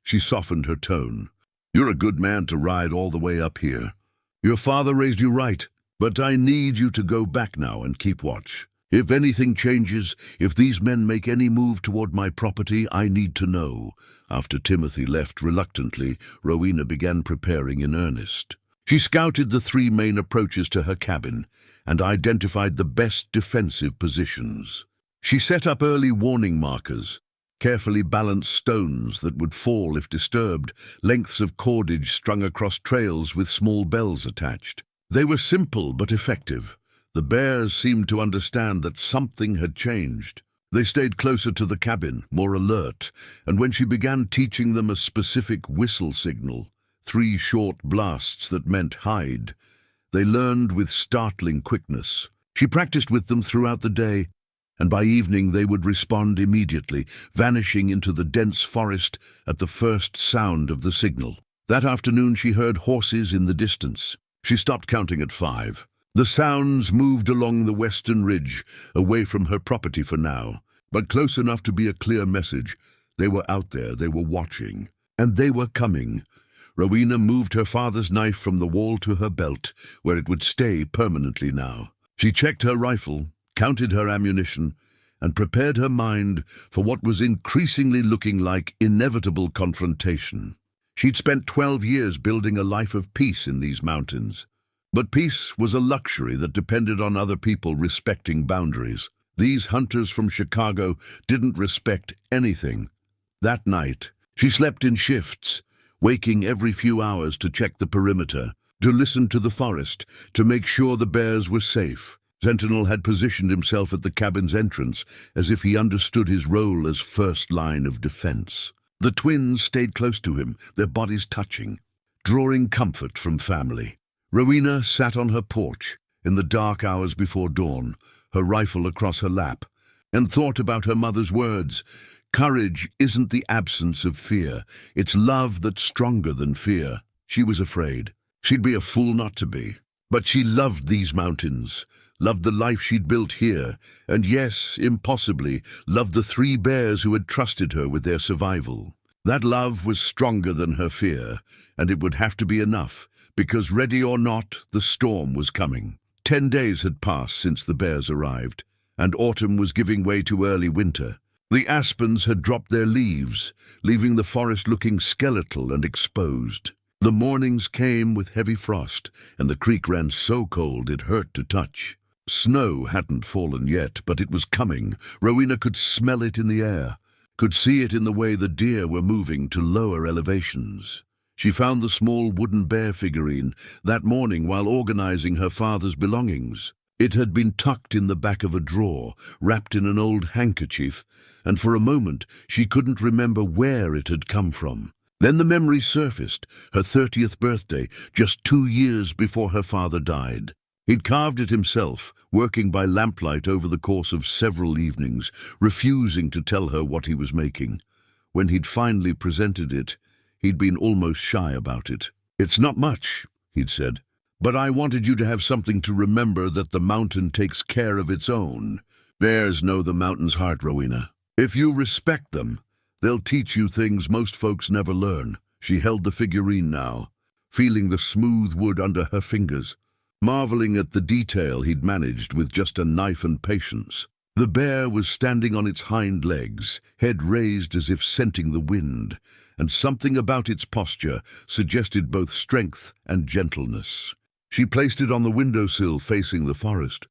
She softened her tone. "You're a good man to ride all the way up here. Your father raised you right. But I need you to go back now and keep watch. If anything changes, if these men make any move toward my property, I need to know." After Timothy left reluctantly, Rowena began preparing in earnest. She scouted the 3 main approaches to her cabin and identified the best defensive positions. She set up early warning markers, carefully balanced stones that would fall if disturbed, lengths of cordage strung across trails with small bells attached. They were simple but effective. The bears seemed to understand that something had changed. They stayed closer to the cabin, more alert, and when she began teaching them a specific whistle signal, 3 short blasts that meant hide, they learned with startling quickness. She practiced with them throughout the day, and by evening they would respond immediately, vanishing into the dense forest at the first sound of the signal. That afternoon she heard horses in the distance. She stopped counting at 5. The sounds moved along the western ridge, away from her property for now, but close enough to be a clear message. They were out there, they were watching, and they were coming. Rowena moved her father's knife from the wall to her belt, where it would stay permanently now. She checked her rifle, counted her ammunition, and prepared her mind for what was increasingly looking like inevitable confrontation. She'd spent 12 years building a life of peace in these mountains. But peace was a luxury that depended on other people respecting boundaries. These hunters from Chicago didn't respect anything. That night, she slept in shifts, waking every few hours to check the perimeter, to listen to the forest, to make sure the bears were safe. Sentinel had positioned himself at the cabin's entrance as if he understood his role as first line of defense. The twins stayed close to him, their bodies touching, drawing comfort from family. Rowena sat on her porch in the dark hours before dawn, her rifle across her lap, and thought about her mother's words. Courage isn't the absence of fear, it's love that's stronger than fear. She was afraid. She'd be a fool not to be. But she loved these mountains, loved the life she'd built here, and yes, impossibly, loved the 3 bears who had trusted her with their survival. That love was stronger than her fear, and it would have to be enough, because ready or not, the storm was coming. 10 days had passed since the bears arrived, and autumn was giving way to early winter. The aspens had dropped their leaves, leaving the forest looking skeletal and exposed. The mornings came with heavy frost, and the creek ran so cold it hurt to touch. Snow hadn't fallen yet, but it was coming. Rowena could smell it in the air, could see it in the way the deer were moving to lower elevations. She found the small wooden bear figurine that morning while organizing her father's belongings. It had been tucked in the back of a drawer, wrapped in an old handkerchief, and for a moment she couldn't remember where it had come from. Then the memory surfaced, her 30th birthday, just 2 years before her father died. He'd carved it himself, working by lamplight over the course of several evenings, refusing to tell her what he was making. When he'd finally presented it, he'd been almost shy about it. "It's not much," he'd said, "but I wanted you to have something to remember that the mountain takes care of its own. Bears know the mountain's heart, Rowena. If you respect them, they'll teach you things most folks never learn." She held the figurine now, feeling the smooth wood under her fingers, marveling at the detail he'd managed with just a knife and patience. The bear was standing on its hind legs, head raised as if scenting the wind, and something about its posture suggested both strength and gentleness. She placed it on the windowsill facing the forest.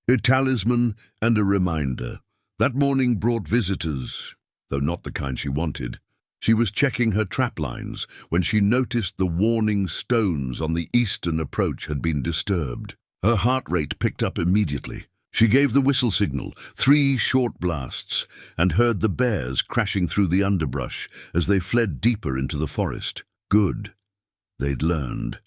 A talisman and a reminder. That morning brought visitors, though not the kind she wanted. She was checking her trap lines when she noticed the warning stones on the eastern approach had been disturbed. Her heart rate picked up immediately. She gave the whistle signal, 3 short blasts, and heard the bears crashing through the underbrush as they fled deeper into the forest. Good. They'd learned.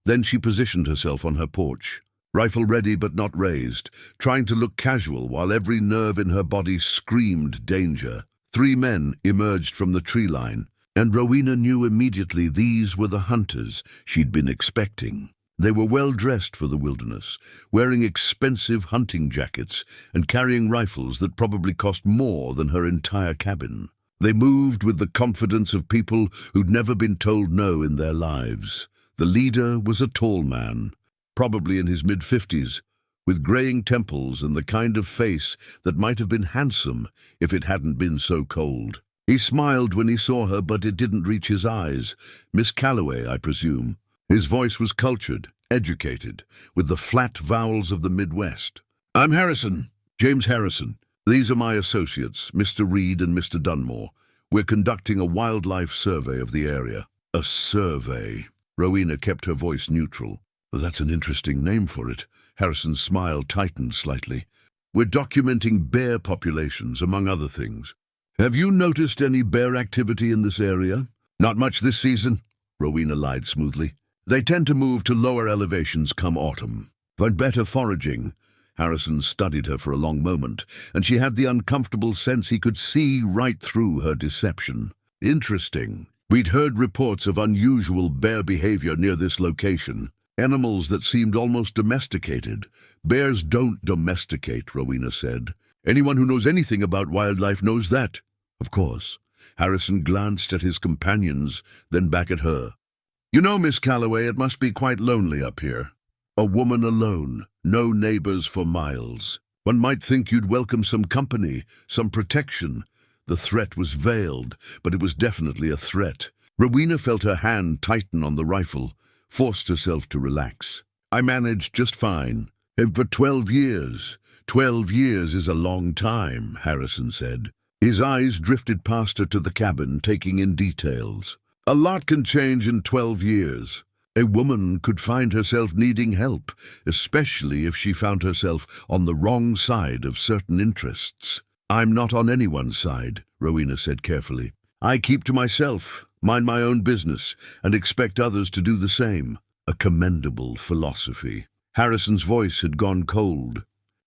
Then she positioned herself on her porch, rifle ready but not raised, trying to look casual while every nerve in her body screamed danger. 3 men emerged from the tree line, and Rowena knew immediately these were the hunters she'd been expecting. They were well dressed for the wilderness, wearing expensive hunting jackets and carrying rifles that probably cost more than her entire cabin. They moved with the confidence of people who'd never been told no in their lives. The leader was a tall man, probably in his mid-50s, with graying temples and the kind of face that might have been handsome if it hadn't been so cold. He smiled when he saw her, but it didn't reach his eyes. "Miss Calloway, I presume." His voice was cultured, educated, with the flat vowels of the Midwest. "I'm Harrison, James Harrison. These are my associates, Mr. Reed and Mr. Dunmore. We're conducting a wildlife survey of the area." A survey. Rowena kept her voice neutral. "That's an interesting name for it." Harrison's smile tightened slightly. "We're documenting bear populations, among other things. Have you noticed any bear activity in this area?" "Not much this season," Rowena lied smoothly. "They tend to move to lower elevations come autumn. Find better foraging." Harrison studied her for a long moment, and she had the uncomfortable sense he could see right through her deception. "Interesting. We'd heard reports of unusual bear behavior near this location. Animals that seemed almost domesticated." "Bears don't domesticate," Rowena said. "Anyone who knows anything about wildlife knows that." "Of course." Harrison glanced at his companions, then back at her. "You know, Miss Calloway, it must be quite lonely up here. A woman alone, no neighbors for miles. One might think you'd welcome some company, some protection." The threat was veiled, but it was definitely a threat. Rowena felt her hand tighten on the rifle, forced herself to relax. "I managed just fine. And for 12 years. 12 years is a long time," Harrison said. His eyes drifted past her to the cabin, taking in details. A lot can change in 12 years. A woman could find herself needing help, especially if she found herself on the wrong side of certain interests. I'm not on anyone's side, Rowena said carefully. I keep to myself, mind my own business, and expect others to do the same. A commendable philosophy. Harrison's voice had gone cold.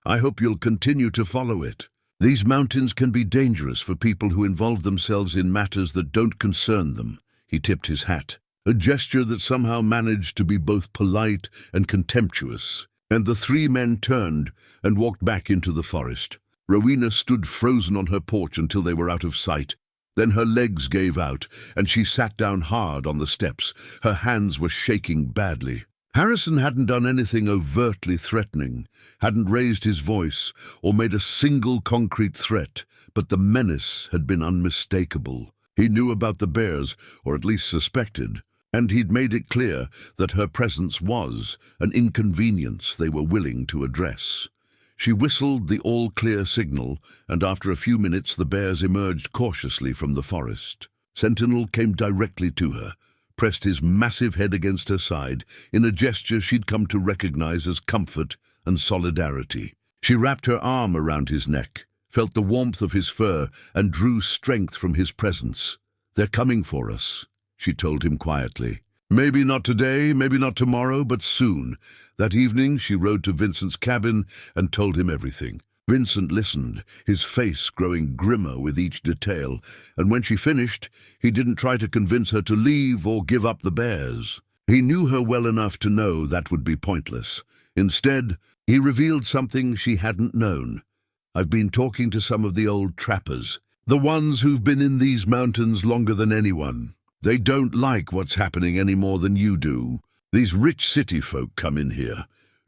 I hope you'll continue to follow it. These mountains can be dangerous for people who involve themselves in matters that don't concern them. He tipped his hat, a gesture that somehow managed to be both polite and contemptuous, and the three men turned and walked back into the forest. Rowena stood frozen on her porch until they were out of sight. Then her legs gave out, and she sat down hard on the steps. Her hands were shaking badly. Harrison hadn't done anything overtly threatening, hadn't raised his voice or made a single concrete threat, but the menace had been unmistakable. He knew about the bears, or at least suspected, and he'd made it clear that her presence was an inconvenience they were willing to address. She whistled the all-clear signal, and after a few minutes the bears emerged cautiously from the forest. Sentinel came directly to her, pressed his massive head against her side in a gesture she'd come to recognize as comfort and solidarity. She wrapped her arm around his neck, felt the warmth of his fur, and drew strength from his presence. They're coming for us, she told him quietly. Maybe not today, maybe not tomorrow, but soon. That evening she rode to Vincent's cabin and told him everything. Vincent listened, his face growing grimmer with each detail, and when she finished, he didn't try to convince her to leave or give up the bears. He knew her well enough to know that would be pointless. Instead, he revealed something she hadn't known. I've been talking to some of the old trappers, the ones who've been in these mountains longer than anyone. They don't like what's happening any more than you do. These rich city folk come in here,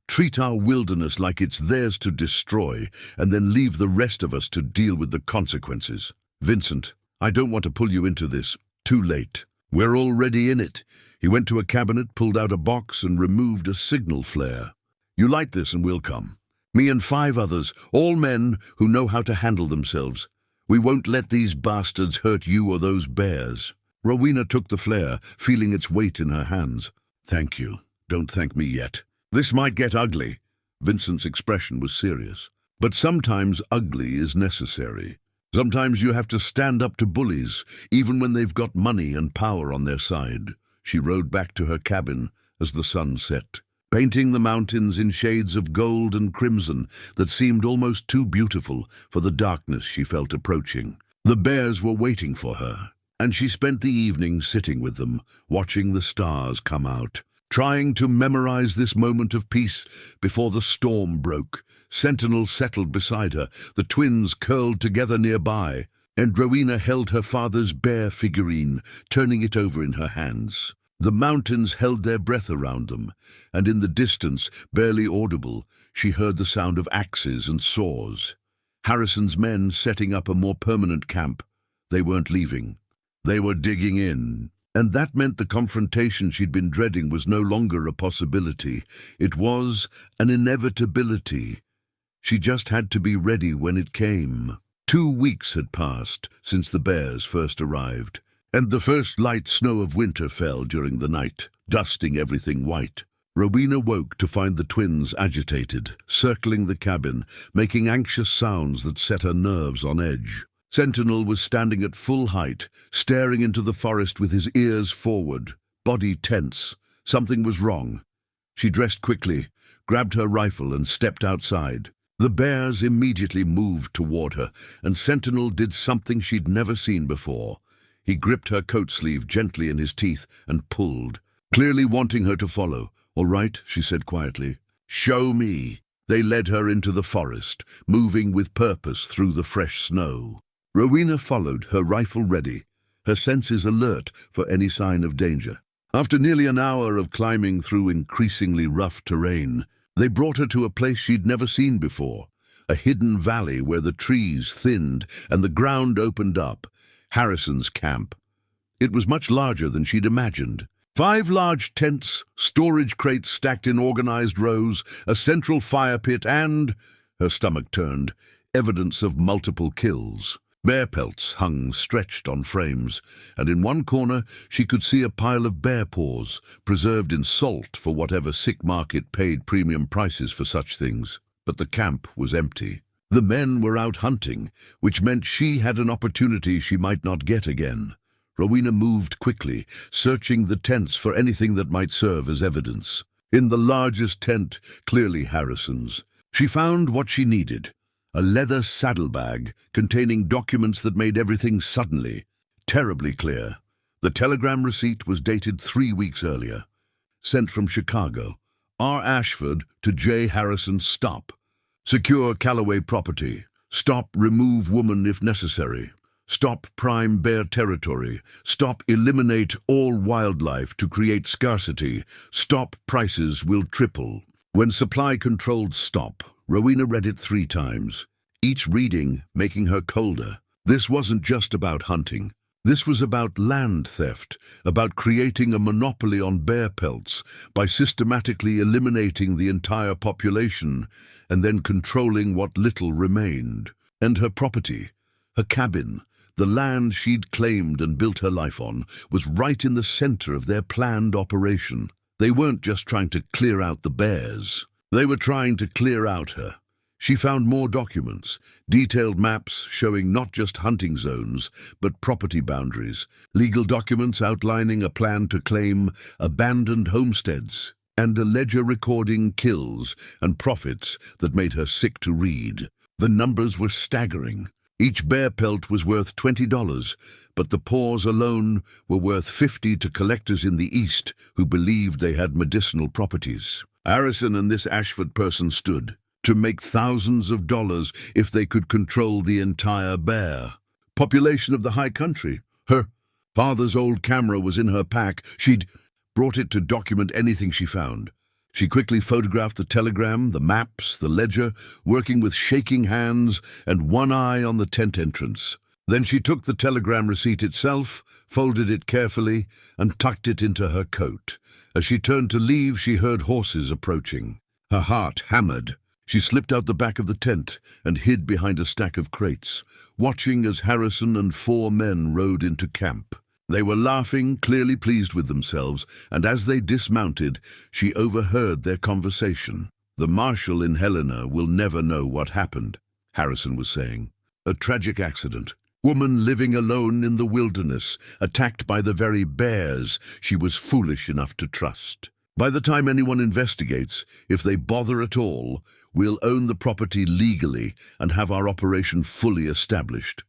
treat our wilderness like it's theirs to destroy, and then leave the rest of us to deal with the consequences. Vincent, I don't want to pull you into this. Too late. We're already in it. He went to a cabinet, pulled out a box, and removed a signal flare. You light this and we'll come. Me and 5 others, all men who know how to handle themselves. We won't let these bastards hurt you or those bears. Rowena took the flare, feeling its weight in her hands. Thank you. Don't thank me yet. This might get ugly. Vincent's expression was serious. But sometimes ugly is necessary. Sometimes you have to stand up to bullies, even when they've got money and power on their side. She rode back to her cabin as the sun set, painting the mountains in shades of gold and crimson that seemed almost too beautiful for the darkness she felt approaching. The bears were waiting for her, and she spent the evening sitting with them, watching the stars come out, trying to memorize this moment of peace before the storm broke. Sentinel settled beside her, the twins curled together nearby, and Rowena held her father's bear figurine, turning it over in her hands. The mountains held their breath around them, and in the distance, barely audible, she heard the sound of axes and saws. Harrison's men setting up a more permanent camp. They weren't leaving. They were digging in. And that meant the confrontation she'd been dreading was no longer a possibility. It was an inevitability. She just had to be ready when it came. 2 weeks had passed since the bears first arrived, and the first light snow of winter fell during the night, dusting everything white. Rowena woke to find the twins agitated, circling the cabin, making anxious sounds that set her nerves on edge. Sentinel was standing at full height, staring into the forest with his ears forward, body tense. Something was wrong. She dressed quickly, grabbed her rifle and stepped outside. The bears immediately moved toward her, and Sentinel did something she'd never seen before. He gripped her coat sleeve gently in his teeth and pulled, clearly wanting her to follow. "All right," she said quietly. "Show me." They led her into the forest, moving with purpose through the fresh snow. Rowena followed, her rifle ready, her senses alert for any sign of danger. After nearly an hour of climbing through increasingly rough terrain, they brought her to a place she'd never seen before, a hidden valley where the trees thinned and the ground opened up. Harrison's camp. It was much larger than she'd imagined. 5 large tents, storage crates stacked in organized rows, a central fire pit and, her stomach turned, evidence of multiple kills. Bear pelts hung stretched on frames, and in one corner she could see a pile of bear paws, preserved in salt for whatever sick market paid premium prices for such things. But the camp was empty. The men were out hunting, which meant she had an opportunity she might not get again. Rowena moved quickly, searching the tents for anything that might serve as evidence. In the largest tent, clearly Harrison's, she found what she needed: a leather saddlebag containing documents that made everything suddenly, terribly clear. The telegram receipt was dated 3 weeks earlier. Sent from Chicago. R. Ashford to J. Harrison, stop. Secure Calloway property. Stop remove woman if necessary. Stop prime bear territory. Stop eliminate all wildlife to create scarcity. Stop prices will triple. When supply controlled stop, Rowena read it 3 times, each reading making her colder. This wasn't just about hunting. This was about land theft, about creating a monopoly on bear pelts by systematically eliminating the entire population and then controlling what little remained. And her property, her cabin, the land she'd claimed and built her life on, was right in the center of their planned operation. They weren't just trying to clear out the bears. They were trying to clear out her. She found more documents, detailed maps showing not just hunting zones, but property boundaries, legal documents outlining a plan to claim abandoned homesteads, and a ledger recording kills and profits that made her sick to read. The numbers were staggering. Each bear pelt was worth $20, but the paws alone were worth $50 to collectors in the East who believed they had medicinal properties. Harrison and this Ashford person stood to make thousands of dollars if they could control the entire bear population of the high country. Her father's old camera was in her pack. She'd brought it to document anything she found. She quickly photographed the telegram, the maps, the ledger, working with shaking hands and one eye on the tent entrance. Then she took the telegram receipt itself, folded it carefully, and tucked it into her coat. As she turned to leave, she heard horses approaching. Her heart hammered. She slipped out the back of the tent and hid behind a stack of crates, watching as Harrison and 4 men rode into camp. They were laughing, clearly pleased with themselves, and as they dismounted, she overheard their conversation. "The marshal in Helena will never know what happened," Harrison was saying. "A tragic accident. Woman living alone in the wilderness, attacked by the very bears she was foolish enough to trust. By the time anyone investigates, if they bother at all, we'll own the property legally and have our operation fully established."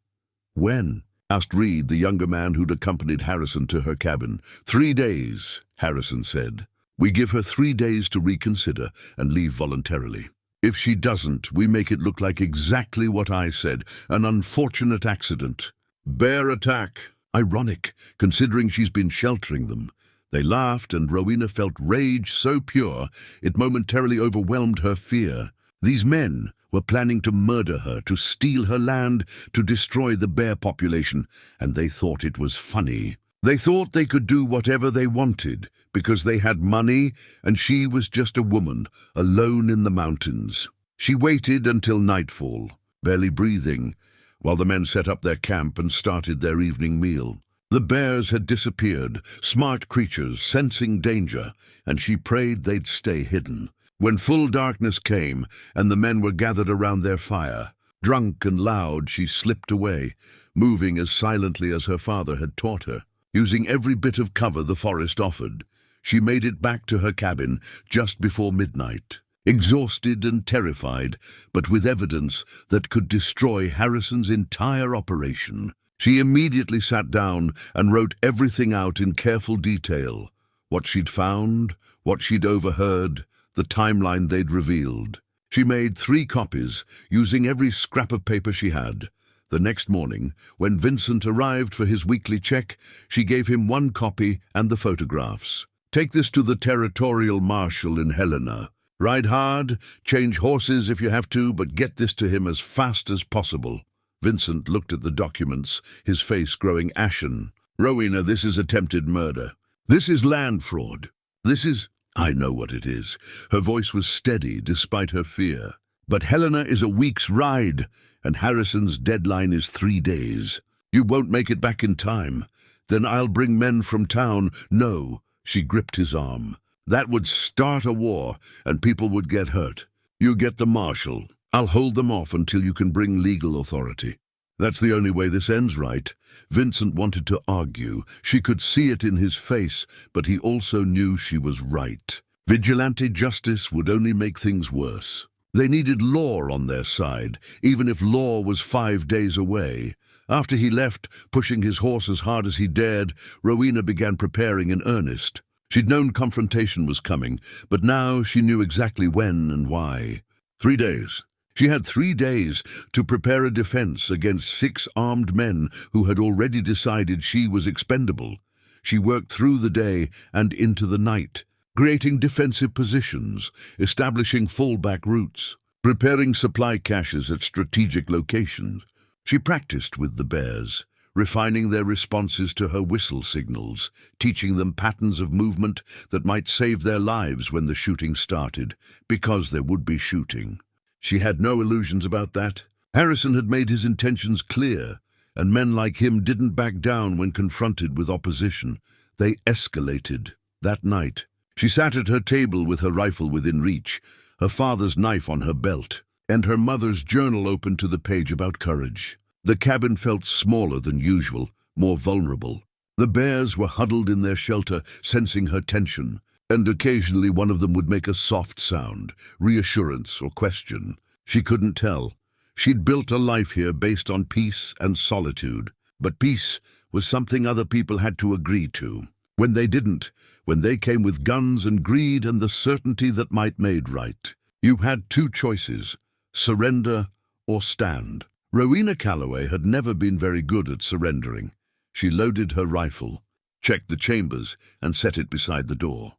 "When?" asked Reed, the younger man who'd accompanied Harrison to her cabin. 3 days, Harrison said. "We give her 3 days to reconsider and leave voluntarily. If she doesn't, we make it look like exactly what I said, an unfortunate accident. Bear attack. Ironic, considering she's been sheltering them." They laughed, and Rowena felt rage so pure it momentarily overwhelmed her fear. These men were planning to murder her, to steal her land, to destroy the bear population, and they thought it was funny. They thought they could do whatever they wanted because they had money, and she was just a woman, alone in the mountains. She waited until nightfall, barely breathing, while the men set up their camp and started their evening meal. The bears had disappeared, smart creatures sensing danger, and she prayed they'd stay hidden. When full darkness came and the men were gathered around their fire, drunk and loud, she slipped away, moving as silently as her father had taught her. Using every bit of cover the forest offered, she made it back to her cabin just before midnight, exhausted and terrified, but with evidence that could destroy Harrison's entire operation. She immediately sat down and wrote everything out in careful detail: what she'd found, what she'd overheard, the timeline they'd revealed. She made 3 copies, using every scrap of paper she had. The next morning, when Vincent arrived for his weekly check, she gave him 1 copy and the photographs. "Take this to the territorial marshal in Helena. Ride hard, change horses if you have to, but get this to him as fast as possible." Vincent looked at the documents, his face growing ashen. "Rowena, this is attempted murder. This is land fraud. This is—" "I know what it is." Her voice was steady despite her fear. But Helena is a week's ride, and Harrison's deadline is 3 days. You won't make it back in time. Then I'll bring men from town. No, she gripped his arm. That would start a war, and people would get hurt. You get the marshal. I'll hold them off until you can bring legal authority. That's the only way this ends, right? Vincent wanted to argue. She could see it in his face, but he also knew she was right. Vigilante justice would only make things worse. They needed law on their side, even if law was 5 days away. After he left, pushing his horse as hard as he dared, Rowena began preparing in earnest. She'd known confrontation was coming, but now she knew exactly when and why. 3 days. She had 3 days to prepare a defense against 6 armed men who had already decided she was expendable. She worked through the day and into the night, creating defensive positions, establishing fallback routes, preparing supply caches at strategic locations. She practiced with the bears, refining their responses to her whistle signals, teaching them patterns of movement that might save their lives when the shooting started, because there would be shooting. She had no illusions about that. Harrison had made his intentions clear, and men like him didn't back down when confronted with opposition. They escalated. That night, she sat at her table with her rifle within reach, her father's knife on her belt, and her mother's journal open to the page about courage. The cabin felt smaller than usual, more vulnerable. The bears were huddled in their shelter, sensing her tension, and occasionally one of them would make a soft sound, reassurance or question. She couldn't tell. She'd built a life here based on peace and solitude, but peace was something other people had to agree to. When they didn't, when they came with guns and greed and the certainty that might made right, you had 2 choices: surrender or stand. Rowena Calloway had never been very good at surrendering. She loaded her rifle, checked the chambers, and set it beside the door.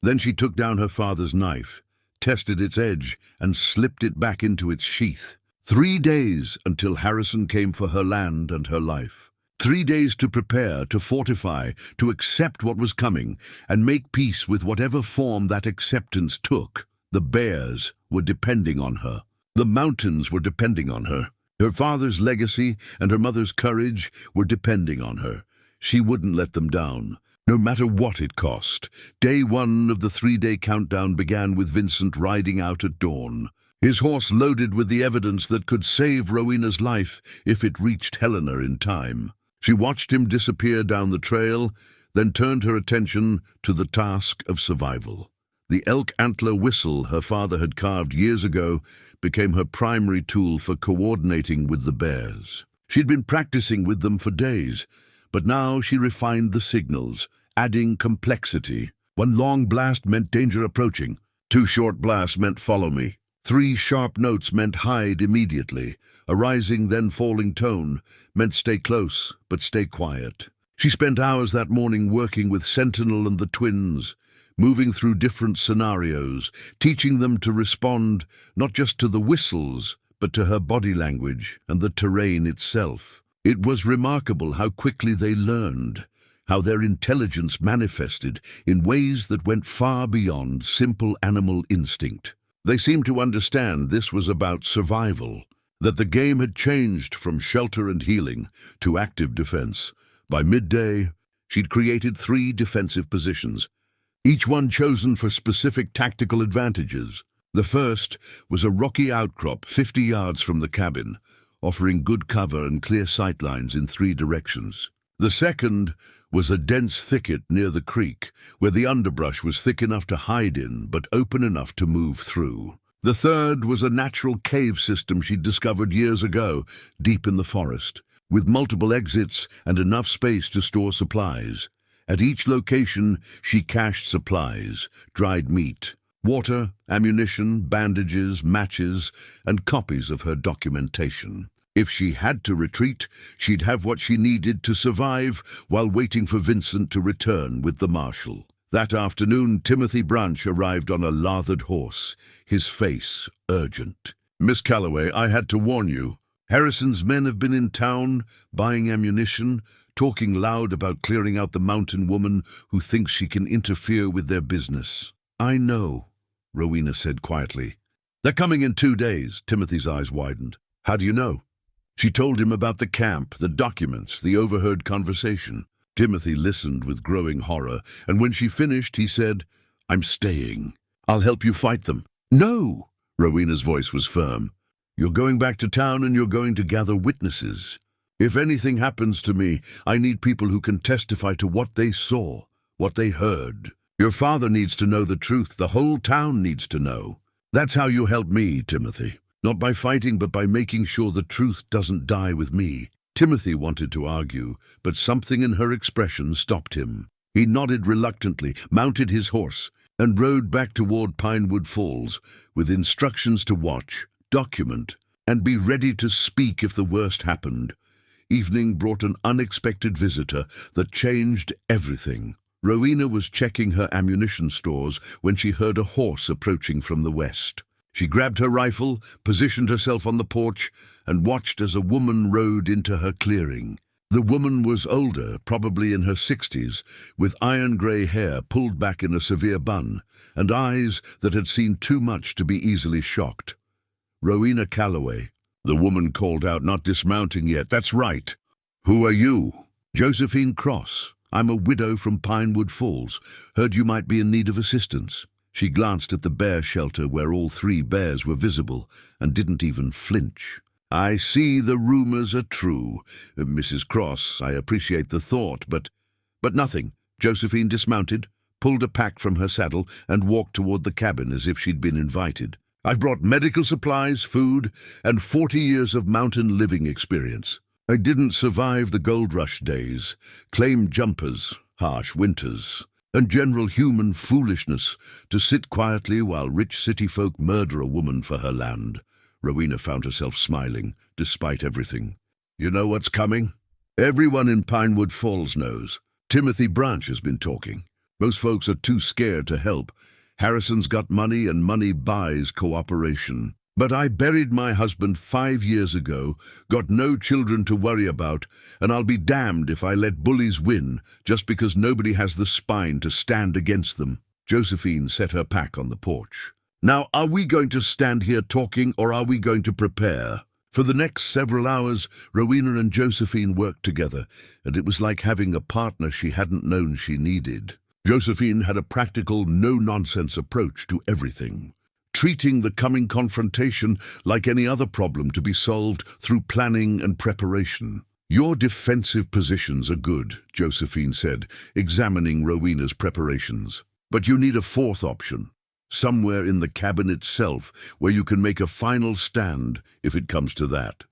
Then she took down her father's knife, tested its edge, and slipped it back into its sheath. 3 days until Harrison came for her land and her life. 3 days to prepare, to fortify, to accept what was coming, and make peace with whatever form that acceptance took. The bears were depending on her. The mountains were depending on her. Her father's legacy and her mother's courage were depending on her. She wouldn't let them down, no matter what it cost. Day 1 of the 3-day countdown began with Vincent riding out at dawn, his horse loaded with the evidence that could save Rowena's life if it reached Helena in time. She watched him disappear down the trail, then turned her attention to the task of survival. The elk antler whistle her father had carved years ago became her primary tool for coordinating with the bears. She'd been practicing with them for days, but now she refined the signals, adding complexity. 1 long blast meant danger approaching. 2 short blasts meant follow me. 3 sharp notes meant hide immediately. A rising then falling tone meant stay close, but stay quiet. She spent hours that morning working with Sentinel and the twins, moving through different scenarios, teaching them to respond not just to the whistles, but to her body language and the terrain itself. It was remarkable how quickly they learned, how their intelligence manifested in ways that went far beyond simple animal instinct. They seemed to understand this was about survival, that the game had changed from shelter and healing to active defense. By midday, she'd created 3 defensive positions, each one chosen for specific tactical advantages. The first was a rocky outcrop 50 yards from the cabin, offering good cover and clear sightlines in 3 directions. The second was a dense thicket near the creek, where the underbrush was thick enough to hide in, but open enough to move through. The third was a natural cave system she'd discovered years ago, deep in the forest, with multiple exits and enough space to store supplies. At each location, she cached supplies, dried meat, water, ammunition, bandages, matches, and copies of her documentation. If she had to retreat, she'd have what she needed to survive while waiting for Vincent to return with the marshal. That afternoon, Timothy Branch arrived on a lathered horse, his face urgent. "Miss Calloway, I had to warn you. Harrison's men have been in town, buying ammunition, talking loud about clearing out the mountain woman who thinks she can interfere with their business." "I know," Rowena said quietly. They're coming in 2 days. Timothy's eyes widened. How do you know? She told him about the camp, the documents, the overheard conversation. Timothy listened with growing horror, and when she finished, he said, I'm staying. I'll help you fight them. No! Rowena's voice was firm. You're going back to town and you're going to gather witnesses. If anything happens to me, I need people who can testify to what they saw, what they heard. Your father needs to know the truth. The whole town needs to know. That's how you help me, Timothy. Not by fighting, but by making sure the truth doesn't die with me. Timothy wanted to argue, but something in her expression stopped him. He nodded reluctantly, mounted his horse, and rode back toward Pinewood Falls, with instructions to watch, document, and be ready to speak if the worst happened. Evening brought an unexpected visitor that changed everything. Rowena was checking her ammunition stores when she heard a horse approaching from the west. She grabbed her rifle, positioned herself on the porch, and watched as a woman rode into her clearing. The woman was older, probably in her 60s, with iron-grey hair pulled back in a severe bun, and eyes that had seen too much to be easily shocked. Rowena Calloway. The woman called out, not dismounting yet. That's right. Who are you? Josephine Cross. I'm a widow from Pinewood Falls. Heard you might be in need of assistance. She glanced at the bear shelter where all 3 bears were visible and didn't even flinch. I see the rumors are true. Mrs. Cross, I appreciate the thought, but nothing. Josephine dismounted, pulled a pack from her saddle, and walked toward the cabin as if she'd been invited. I've brought medical supplies, food, and 40 years of mountain living experience. I didn't survive the gold rush days, claim jumpers, harsh winters, and general human foolishness to sit quietly while rich city folk murder a woman for her land. Rowena found herself smiling, despite everything. You know what's coming? Everyone in Pinewood Falls knows. Timothy Branch has been talking. Most folks are too scared to help. Harrison's got money, and money buys cooperation. But I buried my husband 5 years ago, got no children to worry about, and I'll be damned if I let bullies win just because nobody has the spine to stand against them. Josephine set her pack on the porch. Now, are we going to stand here talking, or are we going to prepare? For the next several hours, Rowena and Josephine worked together, and it was like having a partner she hadn't known she needed. Josephine had a practical, no-nonsense approach to everything, treating the coming confrontation like any other problem to be solved through planning and preparation. Your defensive positions are good, Josephine said, examining Rowena's preparations. But you need a 4th option, somewhere in the cabin itself where you can make a final stand if it comes to that.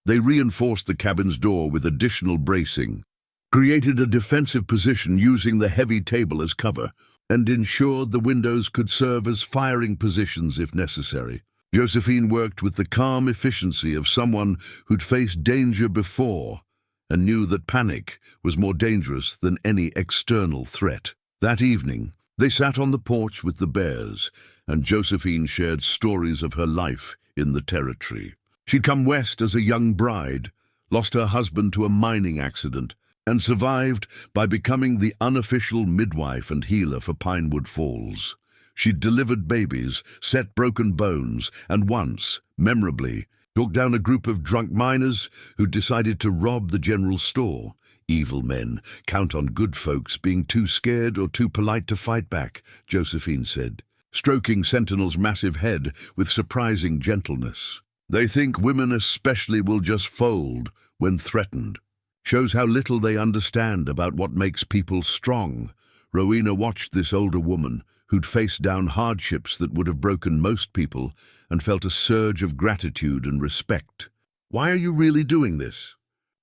They reinforced the cabin's door with additional bracing, created a defensive position using the heavy table as cover, and ensured the windows could serve as firing positions if necessary. Josephine worked with the calm efficiency of someone who'd faced danger before and knew that panic was more dangerous than any external threat. That evening, they sat on the porch with the bears, and Josephine shared stories of her life in the territory. She'd come west as a young bride, lost her husband to a mining accident, and survived by becoming the unofficial midwife and healer for Pinewood Falls. She'd delivered babies, set broken bones, and once, memorably, took down a group of drunk miners who decided to rob the general store. Evil men count on good folks being too scared or too polite to fight back, Josephine said, stroking Sentinel's massive head with surprising gentleness. They think women especially will just fold when threatened. Shows how little they understand about what makes people strong. Rowena watched this older woman, who'd faced down hardships that would have broken most people, and felt a surge of gratitude and respect. Why are you really doing this?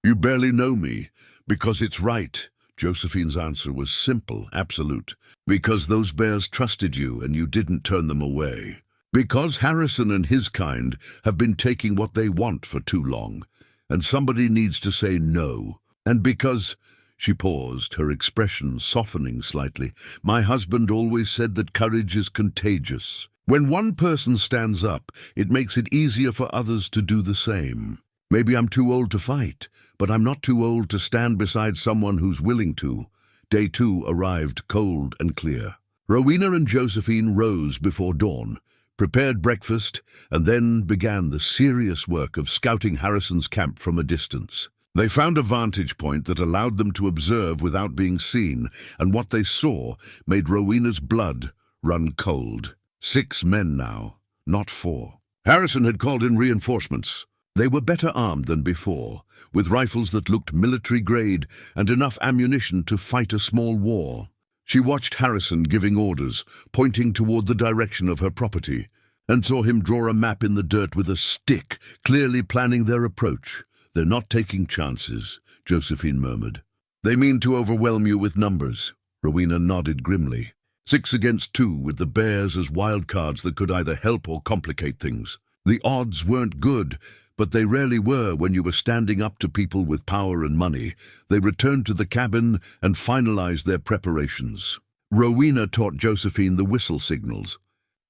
You barely know me. Because it's right. Josephine's answer was simple, absolute. Because those bears trusted you and you didn't turn them away. Because Harrison and his kind have been taking what they want for too long, and somebody needs to say no. And because, she paused, her expression softening slightly, my husband always said that courage is contagious. When one person stands up, it makes it easier for others to do the same. Maybe I'm too old to fight, but I'm not too old to stand beside someone who's willing to. Day 2 arrived cold and clear. Rowena and Josephine rose before dawn, prepared breakfast, and then began the serious work of scouting Harrison's camp from a distance. They found a vantage point that allowed them to observe without being seen, and what they saw made Rowena's blood run cold. 6 men now, not 4. Harrison had called in reinforcements. They were better armed than before, with rifles that looked military-grade and enough ammunition to fight a small war. She watched Harrison giving orders, pointing toward the direction of her property, and saw him draw a map in the dirt with a stick, clearly planning their approach. "They're not taking chances," Josephine murmured. "They mean to overwhelm you with numbers." Rowena nodded grimly. 6 against 2, with the bears as wild cards that could either help or complicate things. The odds weren't good, but they rarely were when you were standing up to people with power and money. They returned to the cabin and finalized their preparations. Rowena taught Josephine the whistle signals,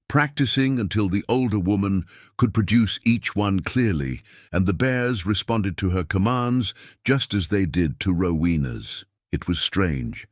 practicing until the older woman could produce each one clearly, and the bears responded to her commands just as they did to Rowena's. It was strange,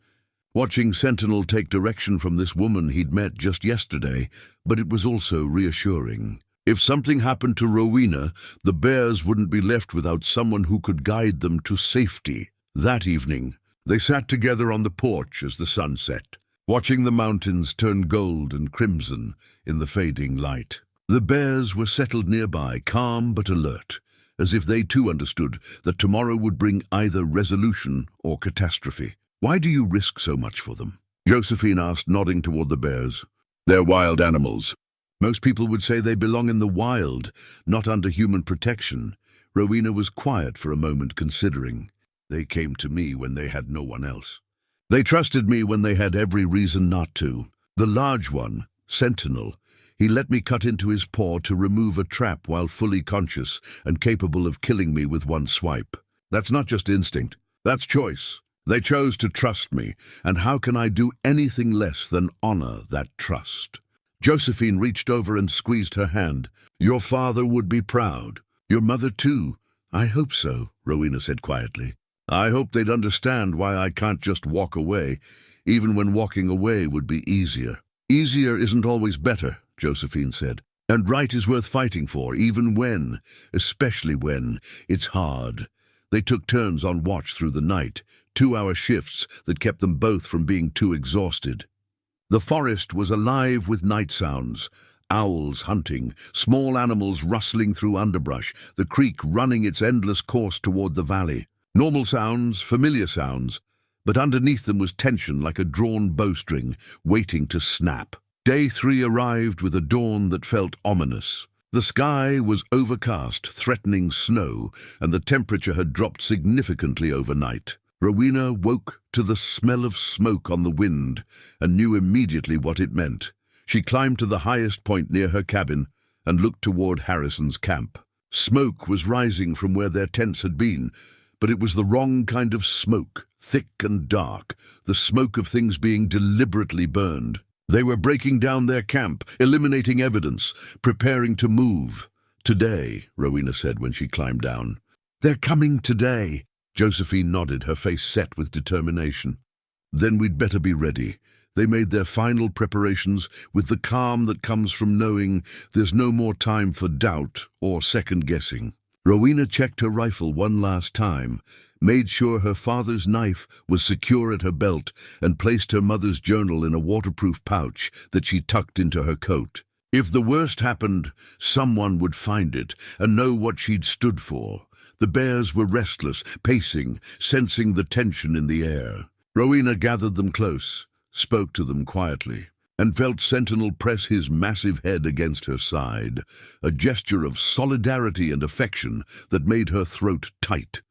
watching Sentinel take direction from this woman he'd met just yesterday, but it was also reassuring. If something happened to Rowena, the bears wouldn't be left without someone who could guide them to safety. That evening, they sat together on the porch as the sun set, watching the mountains turn gold and crimson in the fading light. The bears were settled nearby, calm but alert, as if they too understood that tomorrow would bring either resolution or catastrophe. "Why do you risk so much for them?" Josephine asked, nodding toward the bears. "They're wild animals. Most people would say they belong in the wild, not under human protection." Rowena was quiet for a moment, considering. "They came to me when they had no one else. They trusted me when they had every reason not to. The large one, Sentinel, he let me cut into his paw to remove a trap while fully conscious and capable of killing me with one swipe. That's not just instinct, that's choice. They chose to trust me, and how can I do anything less than honor that trust?" Josephine reached over and squeezed her hand. "Your father would be proud. Your mother too." "I hope so," Rowena said quietly. "I hope they'd understand why I can't just walk away, even when walking away would be easier." "Easier isn't always better," Josephine said. "And right is worth fighting for, especially when, it's hard." They took turns on watch through the night, 2-hour shifts that kept them both from being too exhausted. The forest was alive with night sounds, owls hunting, small animals rustling through underbrush, the creek running its endless course toward the valley. Normal sounds, familiar sounds, but underneath them was tension like a drawn bowstring, waiting to snap. Day 3 arrived with a dawn that felt ominous. The sky was overcast, threatening snow, and the temperature had dropped significantly overnight. Rowena woke to the smell of smoke on the wind and knew immediately what it meant. She climbed to the highest point near her cabin and looked toward Harrison's camp. Smoke was rising from where their tents had been, but it was the wrong kind of smoke, thick and dark, the smoke of things being deliberately burned. They were breaking down their camp, eliminating evidence, preparing to move. "Today," Rowena said when she climbed down. "They're coming today." Josephine nodded, her face set with determination. "Then we'd better be ready." They made their final preparations with the calm that comes from knowing there's no more time for doubt or second-guessing. Rowena checked her rifle one last time, made sure her father's knife was secure at her belt, and placed her mother's journal in a waterproof pouch that she tucked into her coat. If the worst happened, someone would find it and know what she'd stood for. The bears were restless, pacing, sensing the tension in the air. Rowena gathered them close, spoke to them quietly, and felt Sentinel press his massive head against her side, a gesture of solidarity and affection that made her throat tight.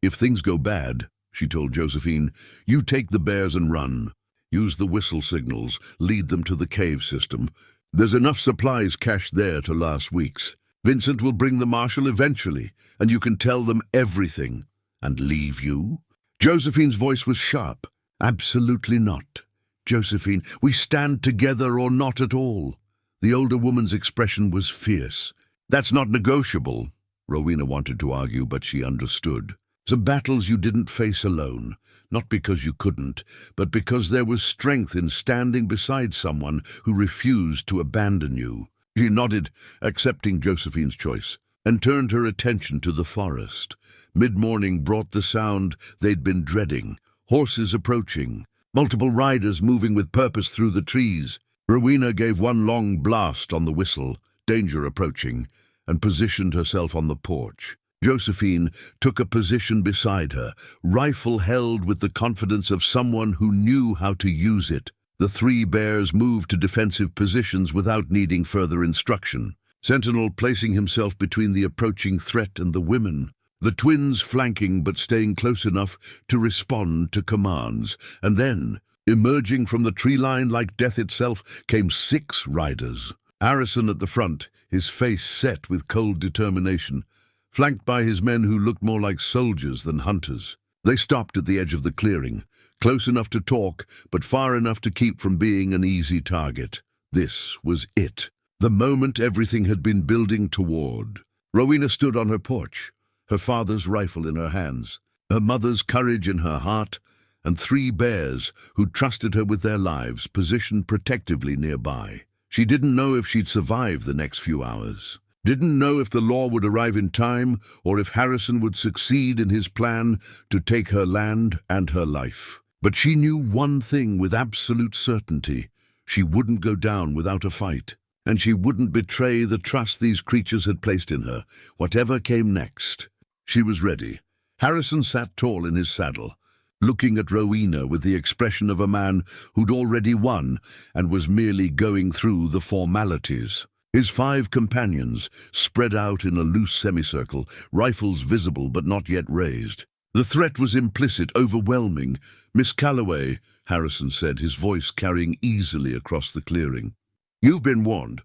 "If things go bad," she told Josephine, "you take the bears and run. Use the whistle signals, lead them to the cave system. There's enough supplies cached there to last weeks. Vincent will bring the marshal eventually, and you can tell them everything." "And leave you?" Josephine's voice was sharp. "Absolutely not. Josephine, we stand together or not at all." The older woman's expression was fierce. "That's not negotiable," Rowena wanted to argue, but she understood. "Some battles you didn't face alone, not because you couldn't, but because there was strength in standing beside someone who refused to abandon you. She nodded, accepting Josephine's choice, and turned her attention to the forest. Mid-morning brought the sound they'd been dreading, horses approaching, multiple riders moving with purpose through the trees. Rowena gave one long blast on the whistle, danger approaching, and positioned herself on the porch. Josephine took a position beside her, rifle held with the confidence of someone who knew how to use it. The three bears moved to defensive positions without needing further instruction, Sentinel placing himself between the approaching threat and the women, the twins flanking but staying close enough to respond to commands. And then, emerging from the tree line like death itself, came 6 riders. Harrison at the front, his face set with cold determination, flanked by his men who looked more like soldiers than hunters. They stopped at the edge of the clearing, close enough to talk, but far enough to keep from being an easy target. This was it, the moment everything had been building toward. Rowena stood on her porch, her father's rifle in her hands, her mother's courage in her heart, and 3 bears who trusted her with their lives positioned protectively nearby. She didn't know if she'd survive the next few hours. Didn't know if the law would arrive in time or if Harrison would succeed in his plan to take her land and her life. But she knew one thing with absolute certainty. She wouldn't go down without a fight, and she wouldn't betray the trust these creatures had placed in her, whatever came next. She was ready. Harrison sat tall in his saddle, looking at Rowena with the expression of a man who'd already won and was merely going through the formalities. His 5 companions spread out in a loose semicircle, rifles visible but not yet raised. The threat was implicit, overwhelming. "Miss Calloway," Harrison said, his voice carrying easily across the clearing. "You've been warned.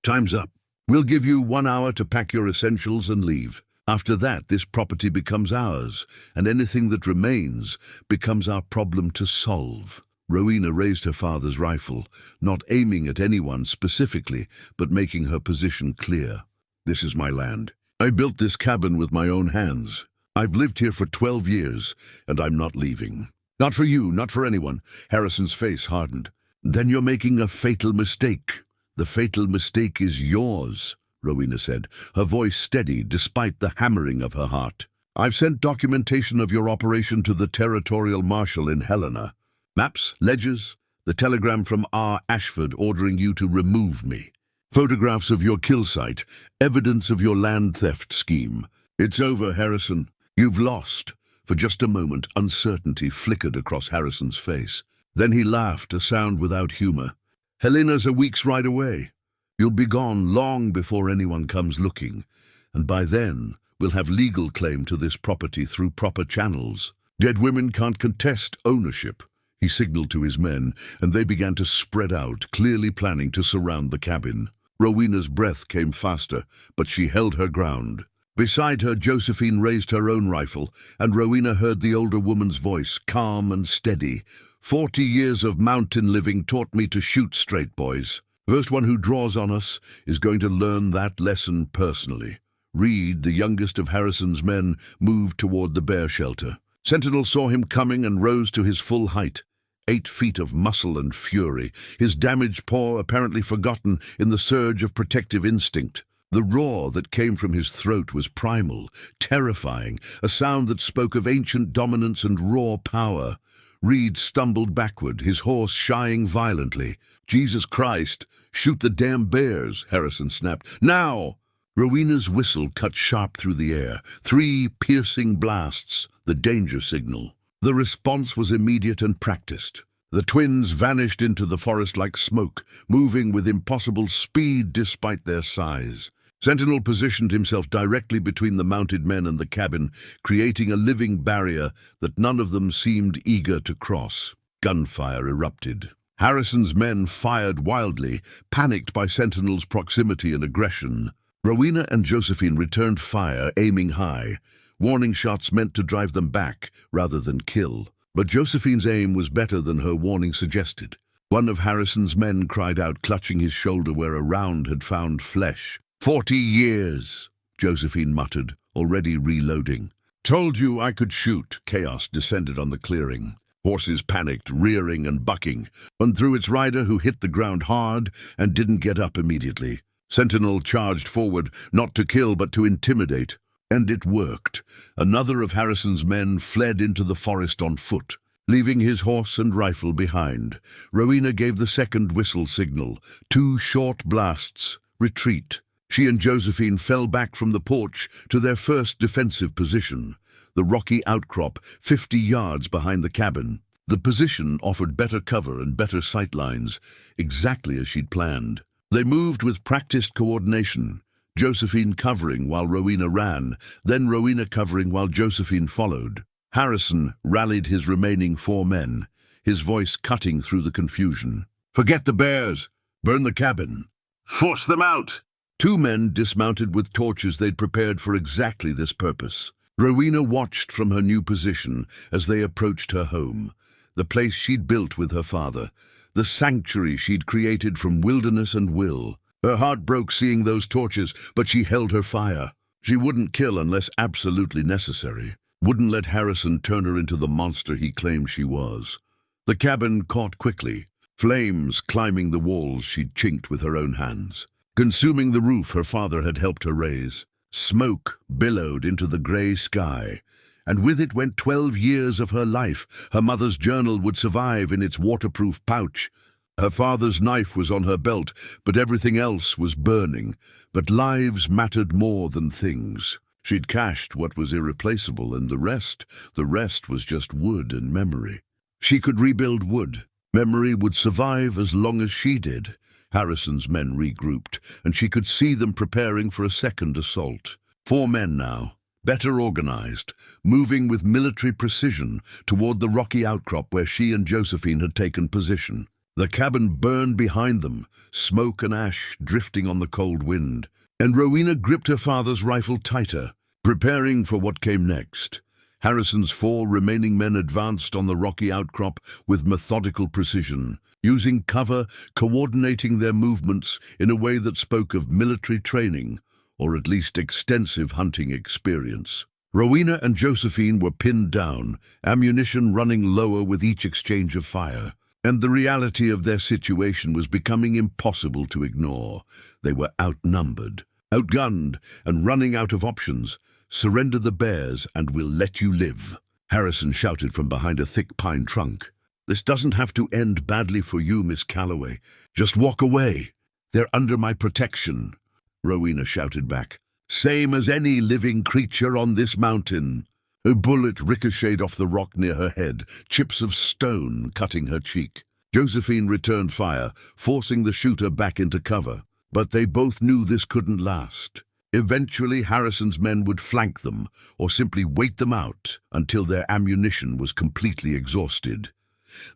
Time's up. We'll give you 1 hour to pack your essentials and leave. After that, this property becomes ours, and anything that remains becomes our problem to solve." Rowena raised her father's rifle, not aiming at anyone specifically, but making her position clear. "This is my land. I built this cabin with my own hands. I've lived here for 12 years, and I'm not leaving. Not for you, not for anyone." Harrison's face hardened. "Then you're making a fatal mistake. The fatal mistake is yours," Rowena said, her voice steady despite the hammering of her heart. "I've sent documentation of your operation to the Territorial Marshal in Helena. Maps, ledgers, the telegram from R. Ashford ordering you to remove me. Photographs of your kill site, evidence of your land theft scheme. It's over, Harrison. You've lost." For just a moment, uncertainty flickered across Harrison's face. Then he laughed, a sound without humor. "Helena's a week's ride away. You'll be gone long before anyone comes looking, and by then we'll have legal claim to this property through proper channels. Dead women can't contest ownership." He signaled to his men, and they began to spread out, clearly planning to surround the cabin. Rowena's breath came faster, but she held her ground. Beside her, Josephine raised her own rifle, and Rowena heard the older woman's voice, calm and steady. 40 years of mountain living taught me to shoot straight, boys. First one who draws on us is going to learn that lesson personally." Reed, the youngest of Harrison's men, moved toward the bear shelter. Sentinel saw him coming and rose to his full height. 8 feet of muscle and fury, his damaged paw apparently forgotten in the surge of protective instinct. The roar that came from his throat was primal, terrifying, a sound that spoke of ancient dominance and raw power. Reed stumbled backward, his horse shying violently. "Jesus Christ, shoot the damn bears," Harrison snapped. "Now!" Rowena's whistle cut sharp through the air. 3 piercing blasts, the danger signal. The response was immediate and practiced. The twins vanished into the forest like smoke, moving with impossible speed despite their size. Sentinel positioned himself directly between the mounted men and the cabin, creating a living barrier that none of them seemed eager to cross. Gunfire erupted. Harrison's men fired wildly, panicked by Sentinel's proximity and aggression. Rowena and Josephine returned fire, aiming high. Warning shots meant to drive them back rather than kill. But Josephine's aim was better than her warning suggested. One of Harrison's men cried out, clutching his shoulder where a round had found flesh. 40 years, Josephine muttered, already reloading. "Told you I could shoot." Chaos descended on the clearing. Horses panicked, rearing and bucking, one threw its rider who hit the ground hard and didn't get up immediately. Sentinel charged forward, not to kill but to intimidate. And it worked. Another of Harrison's men fled into the forest on foot, leaving his horse and rifle behind. Rowena gave the second whistle signal. 2 short blasts. Retreat. She and Josephine fell back from the porch to their first defensive position, the rocky outcrop 50 yards behind the cabin. The position offered better cover and better sight lines, exactly as she'd planned. They moved with practiced coordination, Josephine covering while Rowena ran, then Rowena covering while Josephine followed. Harrison rallied his remaining 4 men, his voice cutting through the confusion. "Forget the bears! Burn the cabin! Force them out!" 2 men dismounted with torches they'd prepared for exactly this purpose. Rowena watched from her new position as they approached her home, the place she'd built with her father, the sanctuary she'd created from wilderness and will. Her heart broke seeing those torches, but she held her fire. She wouldn't kill unless absolutely necessary. Wouldn't let Harrison turn her into the monster he claimed she was. The cabin caught quickly, flames climbing the walls she'd chinked with her own hands, consuming the roof her father had helped her raise. Smoke billowed into the grey sky, and with it went 12 years of her life. Her mother's journal would survive in its waterproof pouch. Her father's knife was on her belt, but everything else was burning. But lives mattered more than things. She'd cached what was irreplaceable, and the rest was just wood and memory. She could rebuild wood. Memory would survive as long as she did. Harrison's men regrouped, and she could see them preparing for a second assault. 4 men now, better organized, moving with military precision toward the rocky outcrop where she and Josephine had taken position. The cabin burned behind them, smoke and ash drifting on the cold wind, and Rowena gripped her father's rifle tighter, preparing for what came next. Harrison's 4 remaining men advanced on the rocky outcrop with methodical precision, using cover, coordinating their movements in a way that spoke of military training, or at least extensive hunting experience. Rowena and Josephine were pinned down, ammunition running lower with each exchange of fire. And the reality of their situation was becoming impossible to ignore. They were outnumbered, outgunned, and running out of options. "Surrender the bears, and we'll let you live," Harrison shouted from behind a thick pine trunk. "This doesn't have to end badly for you, Miss Calloway. Just walk away. They're under my protection," Rowena shouted back. "Same as any living creature on this mountain." A bullet ricocheted off the rock near her head, chips of stone cutting her cheek. Josephine returned fire, forcing the shooter back into cover. But they both knew this couldn't last. Eventually, Harrison's men would flank them, or simply wait them out until their ammunition was completely exhausted.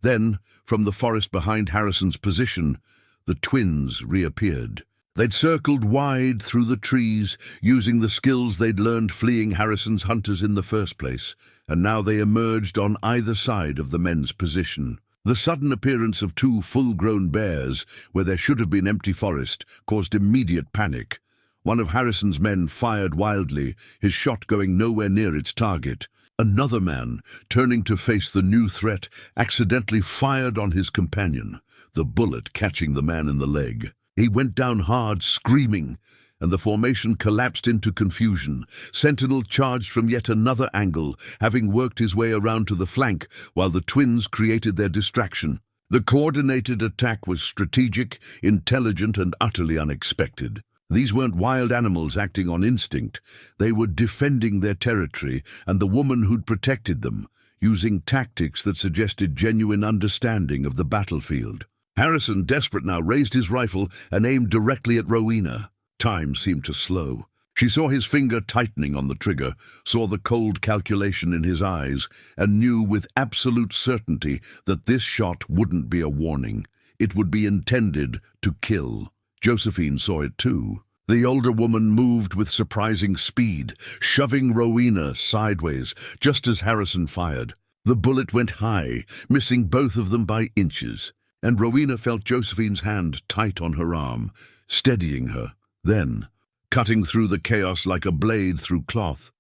Then, from the forest behind Harrison's position, the twins reappeared. They'd circled wide through the trees, using the skills they'd learned fleeing Harrison's hunters in the first place, and now they emerged on either side of the men's position. The sudden appearance of 2 full-grown bears, where there should have been empty forest, caused immediate panic. One of Harrison's men fired wildly, his shot going nowhere near its target. Another man, turning to face the new threat, accidentally fired on his companion, the bullet catching the man in the leg. He went down hard, screaming, and the formation collapsed into confusion. Sentinel charged from yet another angle, having worked his way around to the flank, while the twins created their distraction. The coordinated attack was strategic, intelligent, and utterly unexpected. These weren't wild animals acting on instinct. They were defending their territory and the woman who'd protected them, using tactics that suggested genuine understanding of the battlefield. Harrison, desperate now, raised his rifle and aimed directly at Rowena. Time seemed to slow. She saw his finger tightening on the trigger, saw the cold calculation in his eyes, and knew with absolute certainty that this shot wouldn't be a warning. It would be intended to kill. Josephine saw it too. The older woman moved with surprising speed, shoving Rowena sideways, just as Harrison fired. The bullet went high, missing both of them by inches, and Rowena felt Josephine's hand tight on her arm, steadying her. Then, cutting through the chaos like a blade through cloth,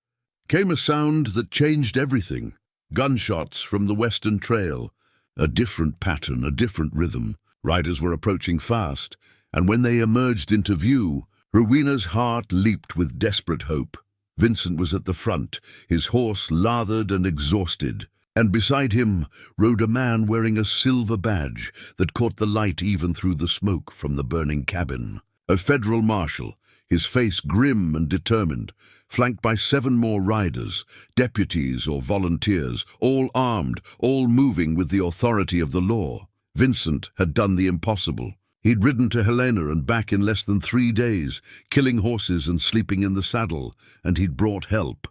came a sound that changed everything. Gunshots from the western trail. A different pattern, a different rhythm. Riders were approaching fast, And when they emerged into view, Rowena's heart leaped with desperate hope. Vincent was at the front, his horse lathered and exhausted, and beside him rode a man wearing a silver badge that caught the light even through the smoke from the burning cabin. A federal marshal, his face grim and determined, flanked by 7 more riders, deputies or volunteers, all armed, all moving with the authority of the law. Vincent had done the impossible. He'd ridden to Helena and back in less than 3 days, killing horses and sleeping in the saddle, and he'd brought help.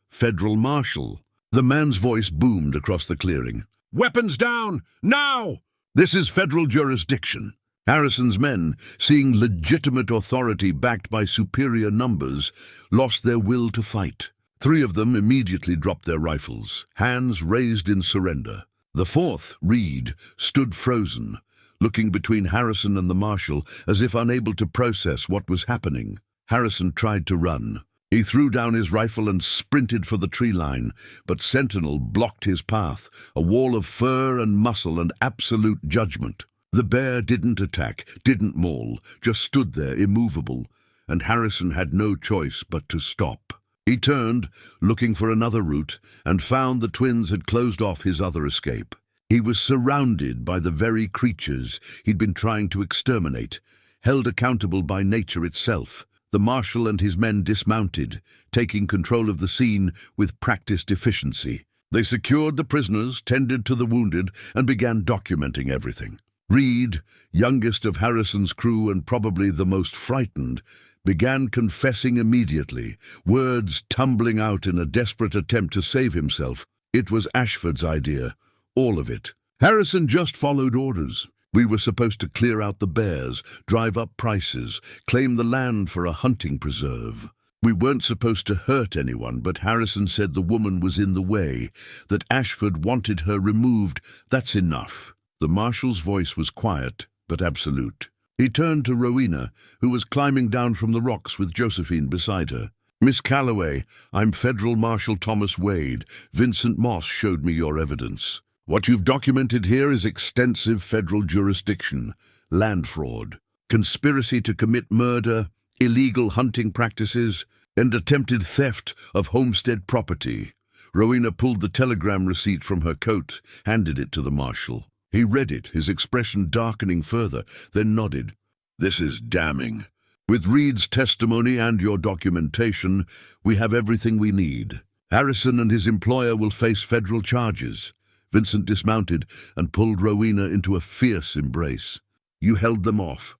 Federal marshal. The man's voice boomed across the clearing. "Weapons down! Now! This is federal jurisdiction." Harrison's men, seeing legitimate authority backed by superior numbers, lost their will to fight. 3 of them immediately dropped their rifles, hands raised in surrender. The 4th, Reed, stood frozen, looking between Harrison and the marshal as if unable to process what was happening. Harrison tried to run. He threw down his rifle and sprinted for the tree line, but Sentinel blocked his path, a wall of fur and muscle and absolute judgment. The bear didn't attack, didn't maul, just stood there immovable, and Harrison had no choice but to stop. He turned, looking for another route, and found the twins had closed off his other escape. He was surrounded by the very creatures he'd been trying to exterminate, held accountable by nature itself. The marshal and his men dismounted, taking control of the scene with practiced efficiency. They secured the prisoners, tended to the wounded, and began documenting everything. Reed, youngest of Harrison's crew and probably the most frightened, began confessing immediately, words tumbling out in a desperate attempt to save himself. It was Ashford's idea, all of it. Harrison just followed orders. We were supposed to clear out the bears, drive up prices, claim the land for a hunting preserve. We weren't supposed to hurt anyone, but Harrison said the woman was in the way, that Ashford wanted her removed. That's enough. The marshal's voice was quiet, but absolute. He turned to Rowena, who was climbing down from the rocks with Josephine beside her. "Miss Calloway, I'm Federal Marshal Thomas Wade. Vincent Moss showed me your evidence. What you've documented here is extensive federal jurisdiction, land fraud, conspiracy to commit murder, illegal hunting practices, and attempted theft of homestead property." Rowena pulled the telegram receipt from her coat, handed it to the marshal. He read it, his expression darkening further, then nodded. "This is damning. With Reed's testimony and your documentation, we have everything we need. Harrison and his employer will face federal charges." Vincent dismounted and pulled Rowena into a fierce embrace. "You held them off,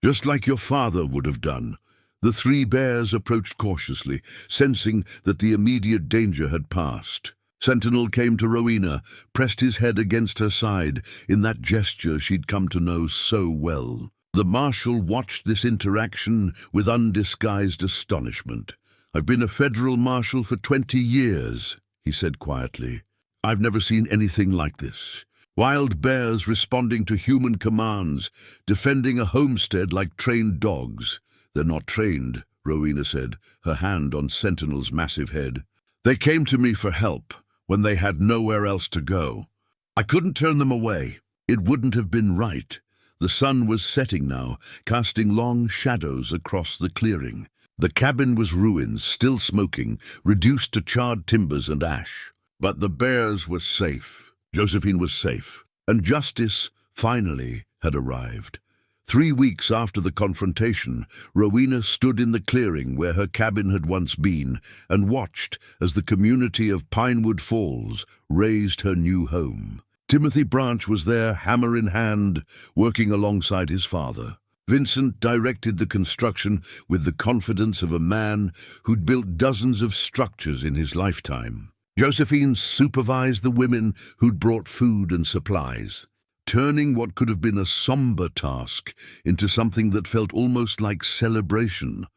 just like your father would have done." The 3 bears approached cautiously, sensing that the immediate danger had passed. Sentinel came to Rowena, pressed his head against her side in that gesture she'd come to know so well. The marshal watched this interaction with undisguised astonishment. "I've been a federal marshal for 20 years, he said quietly. "I've never seen anything like this. Wild bears responding to human commands, defending a homestead like trained dogs." "They're not trained," Rowena said, her hand on Sentinel's massive head. "They came to me for help when they had nowhere else to go. I couldn't turn them away. It wouldn't have been right." The sun was setting now, casting long shadows across the clearing. The cabin was ruins, still smoking, reduced to charred timbers and ash. But the bears were safe. Josephine was safe. And justice, finally, had arrived. 3 weeks after the confrontation, Rowena stood in the clearing where her cabin had once been and watched as the community of Pinewood Falls raised her new home. Timothy Branch was there, hammer in hand, working alongside his father. Vincent directed the construction with the confidence of a man who'd built dozens of structures in his lifetime. Josephine supervised the women who'd brought food and supplies, turning what could have been a somber task into something that felt almost like celebration.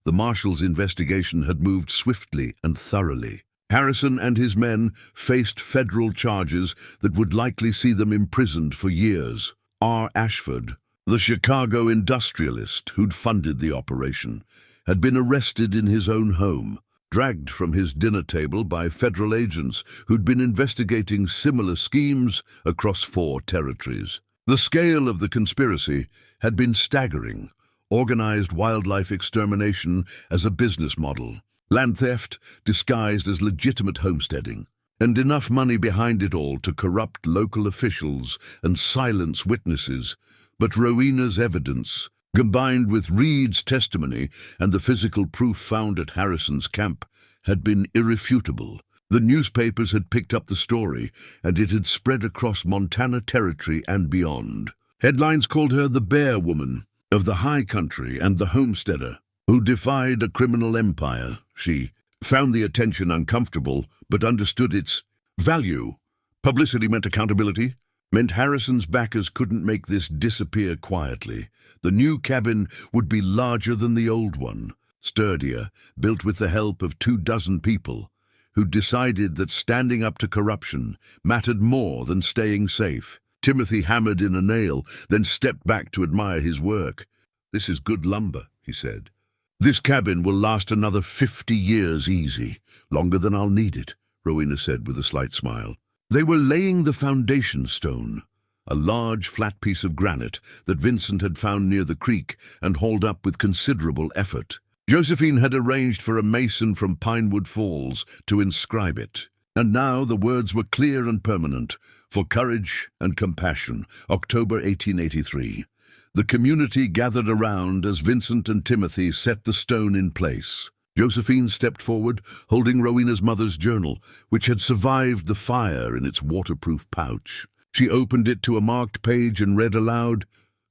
The marshal's investigation had moved swiftly and thoroughly. Harrison and his men faced federal charges that would likely see them imprisoned for years. R. Ashford, the Chicago industrialist who'd funded the operation, had been arrested in his own home, dragged from his dinner table by federal agents who'd been investigating similar schemes across 4 territories. The scale of the conspiracy had been staggering. Organized wildlife extermination as a business model, land theft disguised as legitimate homesteading, and enough money behind it all to corrupt local officials and silence witnesses. But Rowena's evidence, combined with Reed's testimony and the physical proof found at Harrison's camp, had been irrefutable. The newspapers had picked up the story, and it had spread across Montana Territory and beyond. Headlines called her the Bear Woman of the high country and the homesteader who defied a criminal empire. She found the attention uncomfortable, but understood its value. Publicity meant accountability, meant Harrison's backers couldn't make this disappear quietly. The new cabin would be larger than the old one, sturdier, built with the help of 24 people who decided that standing up to corruption mattered more than staying safe. Timothy hammered in a nail, then stepped back to admire his work. "This is good lumber," he said. "This cabin will last another 50 years easy, longer than I'll need it," Rowena said with a slight smile. They were laying the foundation stone, a large flat piece of granite that Vincent had found near the creek and hauled up with considerable effort. Josephine had arranged for a mason from Pinewood Falls to inscribe it. And now the words were clear and permanent: "For courage and compassion, October 1883. The community gathered around as Vincent and Timothy set the stone in place. Josephine stepped forward, holding Rowena's mother's journal, which had survived the fire in its waterproof pouch. She opened it to a marked page and read aloud,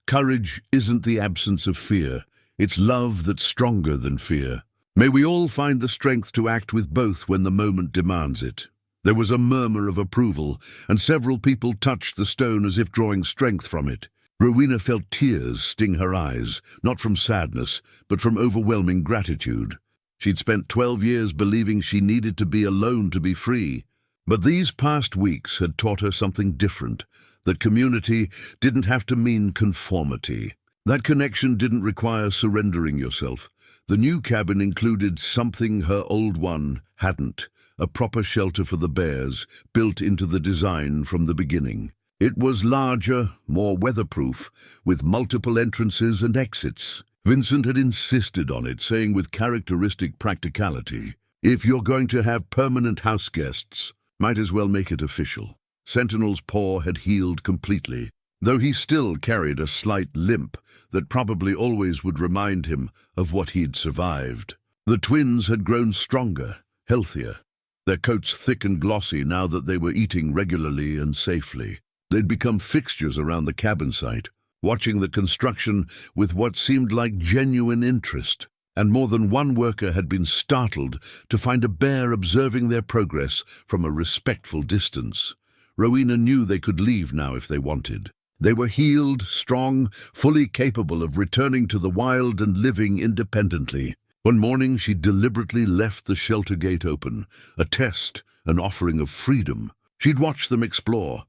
"Courage isn't the absence of fear. It's love that's stronger than fear. May we all find the strength to act with both when the moment demands it." There was a murmur of approval, and several people touched the stone as if drawing strength from it. Rowena felt tears sting her eyes, not from sadness, but from overwhelming gratitude. She'd spent 12 years believing she needed to be alone to be free. But these past weeks had taught her something different, that community didn't have to mean conformity. That connection didn't require surrendering yourself. The new cabin included something her old one hadn't: a proper shelter for the bears, built into the design from the beginning. It was larger, more weatherproof, with multiple entrances and exits. Vincent had insisted on it, saying with characteristic practicality, "If you're going to have permanent house guests, might as well make it official." Sentinel's paw had healed completely, though he still carried a slight limp that probably always would remind him of what he'd survived. The twins had grown stronger, healthier, their coats thick and glossy now that they were eating regularly and safely. They'd become fixtures around the cabin site, watching the construction with what seemed like genuine interest. And more than one worker had been startled to find a bear observing their progress from a respectful distance. Rowena knew they could leave now if they wanted. They were healed, strong, fully capable of returning to the wild and living independently. One morning she deliberately left the shelter gate open, a test, an offering of freedom. She'd watched them explore,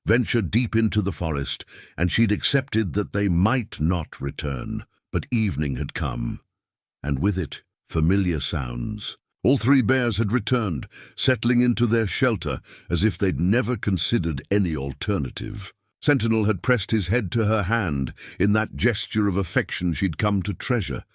venture deep into the forest, and she'd accepted that they might not return. But evening had come, and with it, familiar sounds. All 3 bears had returned, settling into their shelter as if they'd never considered any alternative. Sentinel had pressed his head to her hand in that gesture of affection she'd come to treasure,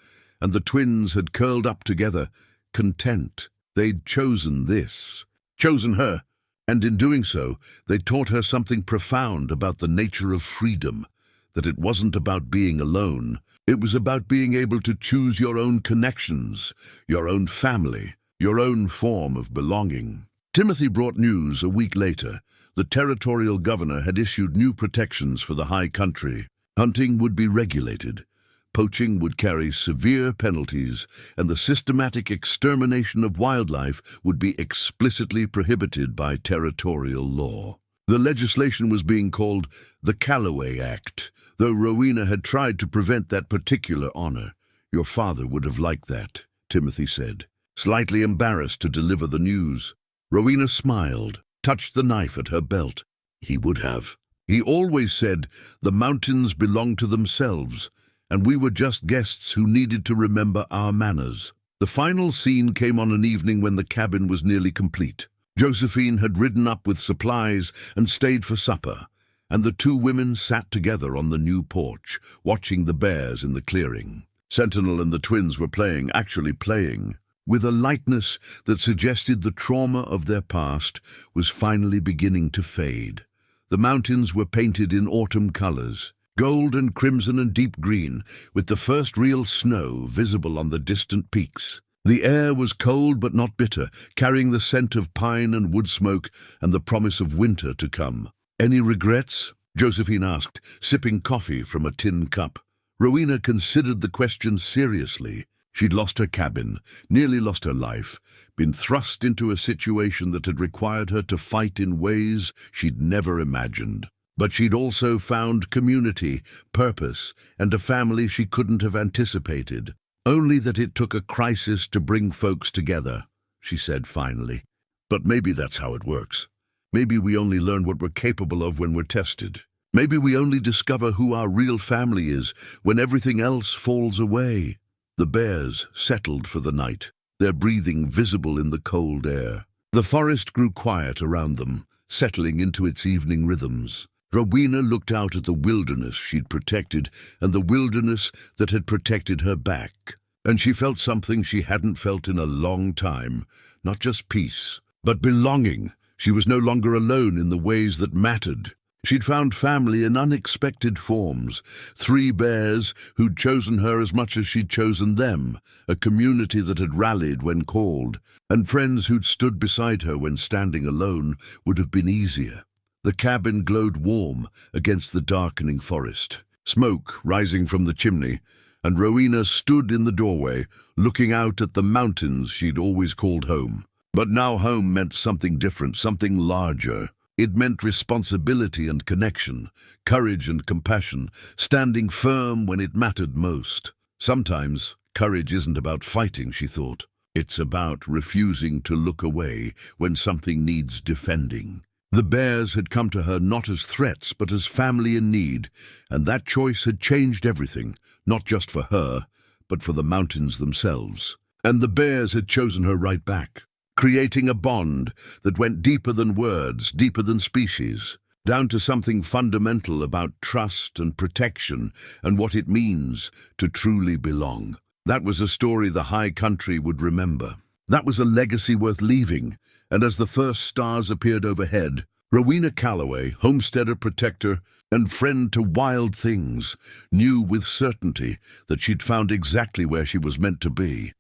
and the twins had curled up together, content. They'd chosen this, chosen her, and in doing so, they taught her something profound about the nature of freedom, that it wasn't about being alone. It was about being able to choose your own connections, your own family, your own form of belonging. Timothy brought news a week later. The territorial governor had issued new protections for the high country. Hunting would be regulated. Poaching would carry severe penalties, and the systematic extermination of wildlife would be explicitly prohibited by territorial law. The legislation was being called the Calloway Act, though Rowena had tried to prevent that particular honor. "Your father would have liked that," Timothy said, slightly embarrassed to deliver the news. Rowena smiled, touched the knife at her belt. "He would have. He always said the mountains belong to themselves, and we were just guests who needed to remember our manners." The final scene came on an evening when the cabin was nearly complete. Josephine had ridden up with supplies and stayed for supper, and the two women sat together on the new porch, watching the bears in the clearing. Sentinel and the twins were actually playing, with a lightness that suggested the trauma of their past was finally beginning to fade. The mountains were painted in autumn colors, gold and crimson and deep green, with the first real snow visible on the distant peaks. The air was cold but not bitter, carrying the scent of pine and wood smoke and the promise of winter to come. "Any regrets?" Josephine asked, sipping coffee from a tin cup. Rowena considered the question seriously. She'd lost her cabin, nearly lost her life, been thrust into a situation that had required her to fight in ways she'd never imagined. But she'd also found community, purpose, and a family she couldn't have anticipated. "Only that it took a crisis to bring folks together," she said finally. "But maybe that's how it works. Maybe we only learn what we're capable of when we're tested. Maybe we only discover who our real family is when everything else falls away." The bears settled for the night, their breathing visible in the cold air. The forest grew quiet around them, settling into its evening rhythms. Rowena looked out at the wilderness she'd protected and the wilderness that had protected her back. And she felt something she hadn't felt in a long time, not just peace, but belonging. She was no longer alone in the ways that mattered. She'd found family in unexpected forms, 3 bears who'd chosen her as much as she'd chosen them, a community that had rallied when called, and friends who'd stood beside her when standing alone would have been easier. The cabin glowed warm against the darkening forest, smoke rising from the chimney, and Rowena stood in the doorway, looking out at the mountains she'd always called home. But now home meant something different, something larger. It meant responsibility and connection, courage and compassion, standing firm when it mattered most. Sometimes courage isn't about fighting, she thought. It's about refusing to look away when something needs defending. The bears had come to her not as threats, but as family in need, and that choice had changed everything, not just for her, but for the mountains themselves. And the bears had chosen her right back, creating a bond that went deeper than words, deeper than species, down to something fundamental about trust and protection and what it means to truly belong. That was a story the high country would remember. That was a legacy worth leaving, and as the first stars appeared overhead, Rowena Calloway, homesteader, protector, and friend to wild things, knew with certainty that she'd found exactly where she was meant to be.